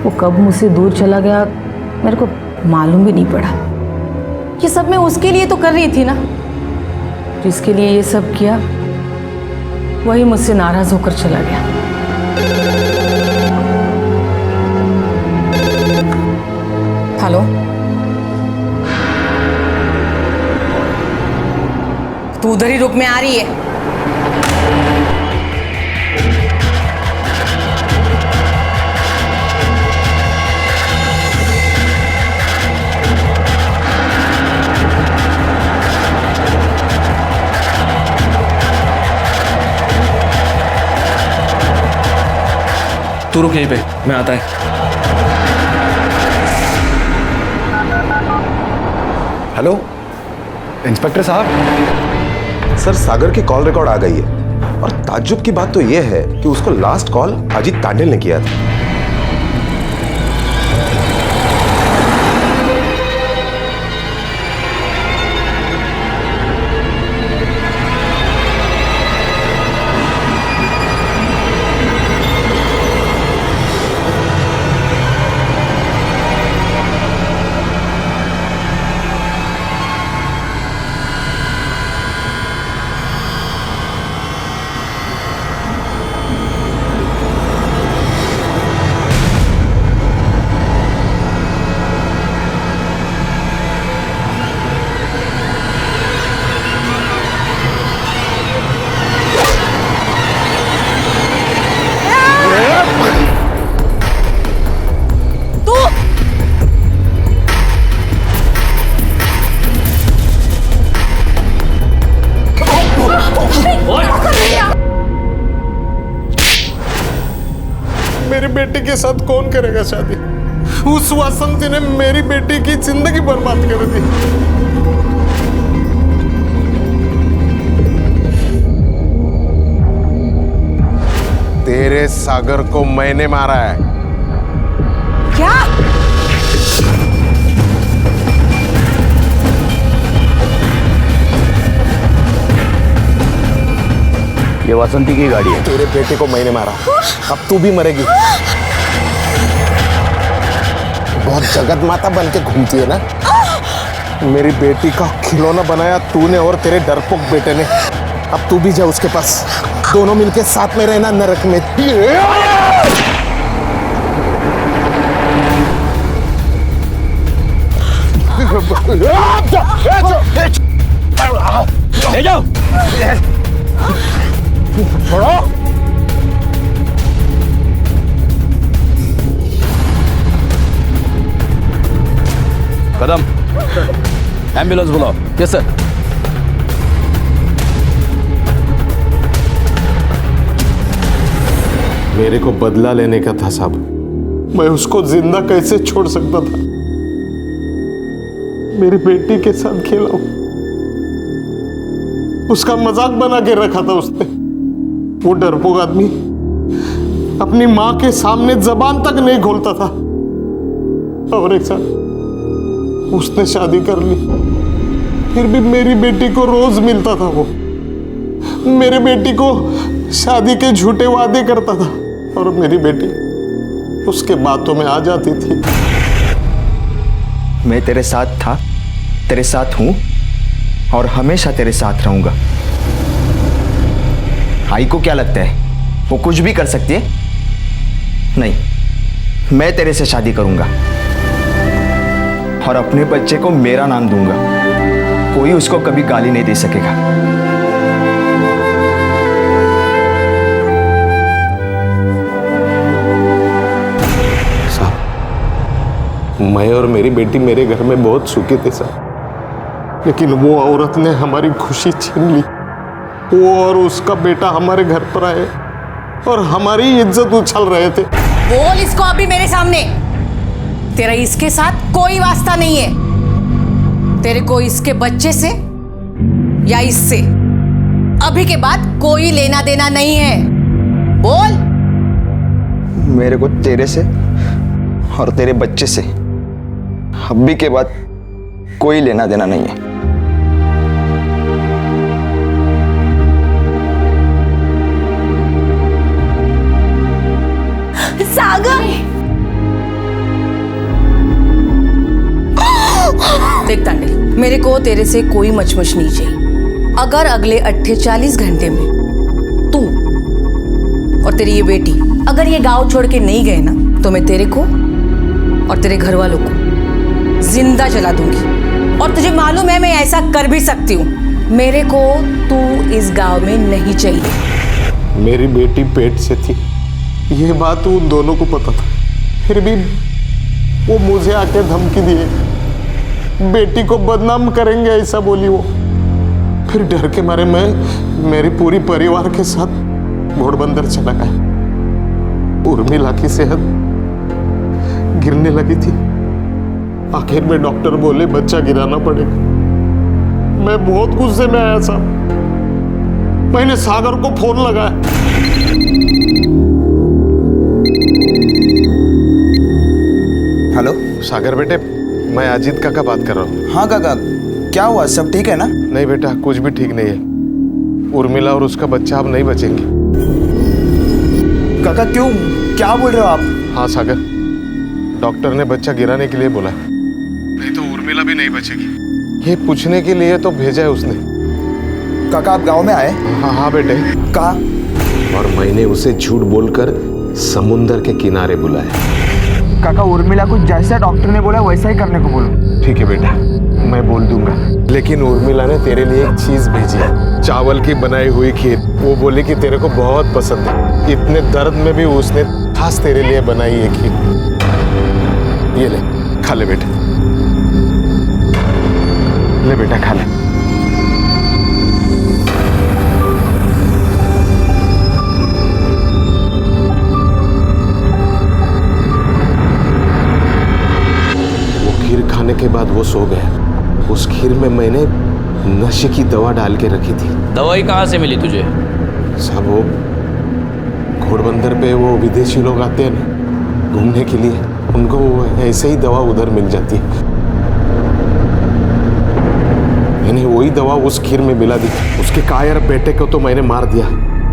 वो कब मुझसे दूर चला गया मेरे को मालूम भी नहीं पड़ा। ये सब मैं उसके लिए तो कर रही थी ना, जिसके लिए ये सब किया वही मुझसे नाराज होकर चला गया। हेलो, तू उधर ही रुक, में आ रही है। तू रुक यहीं पे, मैं आता है। हेलो इंस्पेक्टर साहब। सर सागर की कॉल रिकॉर्ड आ गई है और ताज्जुब की बात तो यह है कि उसको लास्ट कॉल अजीत तांडेल ने किया था। मेरी बेटी के साथ कौन करेगा शादी? उस वासंती ने मेरी बेटी की जिंदगी बर्बाद कर दी। तेरे सागर को मैंने मारा है। क्या? ये वासंती की गाड़ी है। तेरे बेटे को मैंने मारा, अब तू भी मरेगी। बहुत जगत माता बन के घूमती है ना। मेरी बेटी का खिलौना बनाया तूने और तेरे डरपोक बेटे ने। अब तू भी जा उसके पास, दोनों मिलके साथ में रहना नरक में। ले जाओ। छोड़ो। कदम, एम्बुलेंस बुलाओ। Yes sir. मेरे को बदला लेने का था साहब, मैं उसको जिंदा कैसे छोड़ सकता था। मेरी बेटी के साथ खेला, उसका मजाक बना के रखा था उसने। वो डरपोक आदमी अपनी मां के सामने जबान तक नहीं खोलता था। और एक साथ उसने शादी कर ली, फिर भी मेरी बेटी को रोज मिलता था। वो मेरी बेटी को शादी के झूठे वादे करता था और मेरी बेटी उसके बातों में आ जाती थी। मैं तेरे साथ था, तेरे साथ हूं और हमेशा तेरे साथ रहूंगा। आई को क्या लगता है वो कुछ भी कर सकती है? नहीं, मैं तेरे से शादी करूंगा और अपने बच्चे को मेरा नाम दूंगा। कोई उसको कभी गाली नहीं दे सकेगा। साहब, मैं और मेरी बेटी मेरे घर में बहुत सुखी थे साहब, लेकिन वो औरत ने हमारी खुशी छीन ली। वो और उसका बेटा हमारे घर पर आए और हमारी इज्जत उछल रहे थे। बोल इसको अभी मेरे सामने, तेरा इसके साथ कोई वास्ता नहीं है। तेरे को इसके बच्चे से या इससे अभी के बाद कोई लेना देना नहीं है। बोल। मेरे को तेरे से और तेरे बच्चे से अभी के बाद कोई लेना देना नहीं है। सागर, देख तांडे, मेरे को तेरे से कोई मचमच नहीं चाहिए। अगर अगले 48 घंटे में तू और तेरी ये बेटी अगर ये गांव छोड़ के नहीं गए ना, तो मैं तेरे को और तेरे घर वालों को जिंदा जला दूंगी। और तुझे मालूम है मैं ऐसा कर भी सकती हूँ। मेरे को तू इस गांव में नहीं चाहिए। मेरी बेटी पेट से थी, ये बात उन दोनों को पता था, फिर भी वो मुझे आके धमकी दिए, बेटी को बदनाम करेंगे ऐसा बोली वो। फिर डर के मारे मैं मेरी पूरी परिवार के साथ घोड़बंदर चला गया। उर्मिला की सेहत गिरने लगी थी। आखिर में डॉक्टर बोले बच्चा गिराना पड़ेगा। मैं बहुत गुस्से में आया साहब। मैंने सागर को फोन लगाया। हेलो सागर बेटे, मैं अजीत काका बात कर रहा हूँ। हाँ काका, क्या हुआ? सब ठीक है ना? नहीं बेटा, कुछ भी ठीक नहीं है। उर्मिला और उसका बच्चा अब नहीं बचेंगे। काका क्यों, क्या बोल रहे हो आप? हाँ सागर, डॉक्टर ने बच्चा गिराने के लिए बोला, नहीं तो उर्मिला भी नहीं बचेगी। ये पूछने के लिए तो भेजा है उसने। काका आप गांव में आए? हाँ हाँ बेटे। कहा? और मैंने उसे झूठ बोलकर समुंदर के किनारे बुलाया। काका उर्मिला को जैसा डॉक्टर ने बोला वैसा ही करने को बोलो। ठीक है बेटा, मैं बोल दूंगा। लेकिन उर्मिला ने तेरे लिए एक चीज भेजी है, चावल की बनाई हुई खीर। वो बोली कि तेरे को बहुत पसंद है। इतने दर्द में भी उसने खास तेरे लिए बनाई है खीर। ये ले, खा ले बेटा। ले बेटा, खा ले। खाने के बाद वो सो गया। उस खीर में मैंने नशे की दवा डाल के रखी थी। दवाई कहाँ से मिली तुझे? साहब वो घोड़बंदर पे वो विदेशी लोग आते हैं ना घूमने के लिए, उनको ऐसे ही दवा उधर मिल जाती है। मैंने वही दवा उस खीर में मिला दी। उसके कायर बेटे को तो मैंने मार दिया,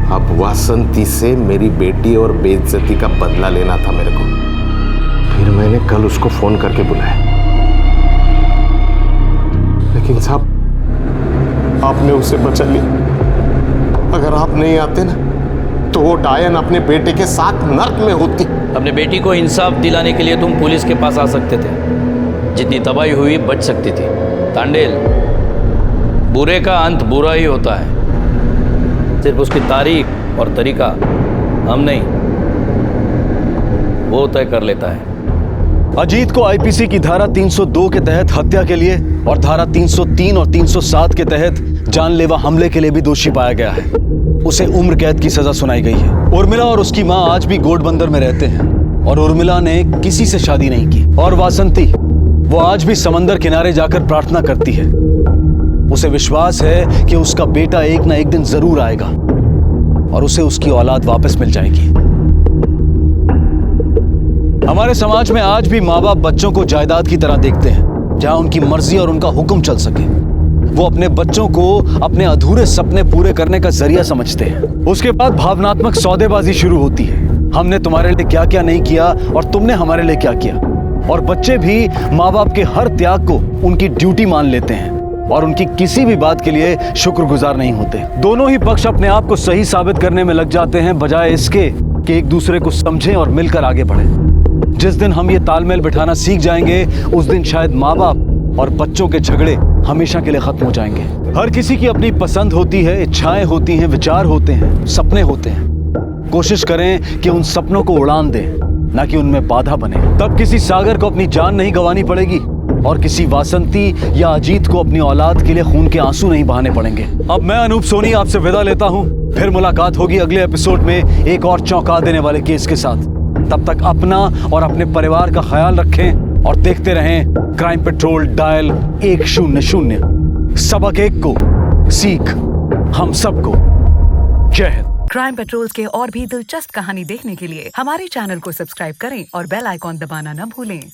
अब वासंती से मेरी बेटी और बेइज्जती का बदला लेना था मेरे को। फिर मैंने कल उसको फोन करके बुलाया, लेकिन साहब आपने उसे बचा लिया। अगर आप नहीं आते ना तो वो डायन अपने बेटे के साथ नर्क में होती। अपने बेटी को इंसाफ दिलाने के लिए तुम पुलिस के पास आ सकते थे, जितनी तबाही हुई बच सकती थी। तांडेल, बुरे का अंत बुरा ही होता है, सिर्फ उसकी तारीख और तरीका हम नहीं, वो तय कर लेता है। अजीत को आईपीसी की धारा 302 के तहत हत्या के लिए और धारा 303 और 307 के तहत जानलेवा हमले के लिए भी दोषी पाया गया है। उसे उम्र कैद की सजा सुनाई गई है। उर्मिला और उसकी मां आज भी गोडबंदर में रहते हैं और उर्मिला ने किसी से शादी नहीं की। और वासंती, वो आज भी समंदर किनारे जाकर प्रार्थना करती है। उसे विश्वास है कि उसका बेटा एक ना एक दिन जरूर आएगा और उसे उसकी औलाद वापस मिल जाएगी। हमारे समाज में आज भी माँ बाप बच्चों को जायदाद की तरह देखते हैं, जहां उनकी मर्जी और उनका हुक्म चल सके। वो अपने बच्चों को अपने अधूरे सपने पूरे करने का जरिया समझते हैं। उसके बाद भावनात्मक सौदेबाजी शुरू होती है। हमने तुम्हारे लिए क्या क्या नहीं किया और तुमने हमारे लिए क्या किया। और बच्चे भी माँ बाप के हर त्याग को उनकी ड्यूटी मान लेते हैं और उनकी किसी भी बात के लिए शुक्रगुजार नहीं होते। दोनों ही पक्ष अपने आप को सही साबित करने में लग जाते हैं, बजाय इसके कि एक दूसरे को समझें और मिलकर आगे बढ़ें। जिस दिन हम ये तालमेल बिठाना सीख जाएंगे, उस दिन शायद माँ बाप और बच्चों के झगड़े हमेशा के लिए खत्म हो जाएंगे। हर किसी की अपनी पसंद होती है, इच्छाएं होती हैं, विचार होते हैं, सपने होते हैं। कोशिश करें कि उन सपनों को उड़ान दें, ना कि उनमें बाधा बने। तब किसी सागर को अपनी जान नहीं गंवानी पड़ेगी और किसी वासंती या अजीत को अपनी औलाद के लिए खून के आंसू नहीं बहाने पड़ेंगे। अब मैं अनूप सोनी आपसे विदा लेता हूं। फिर मुलाकात होगी अगले एपिसोड में एक और चौंका देने वाले केस के साथ। तब तक अपना और अपने परिवार का ख्याल रखें और देखते रहें क्राइम पेट्रोल डायल 100। सबक एक को, सीख हम सबको। जय हिंद। क्राइम पेट्रोल के और भी दिलचस्प कहानी देखने के लिए हमारे चैनल को सब्सक्राइब करें और बेल आइकॉन दबाना न भूलें।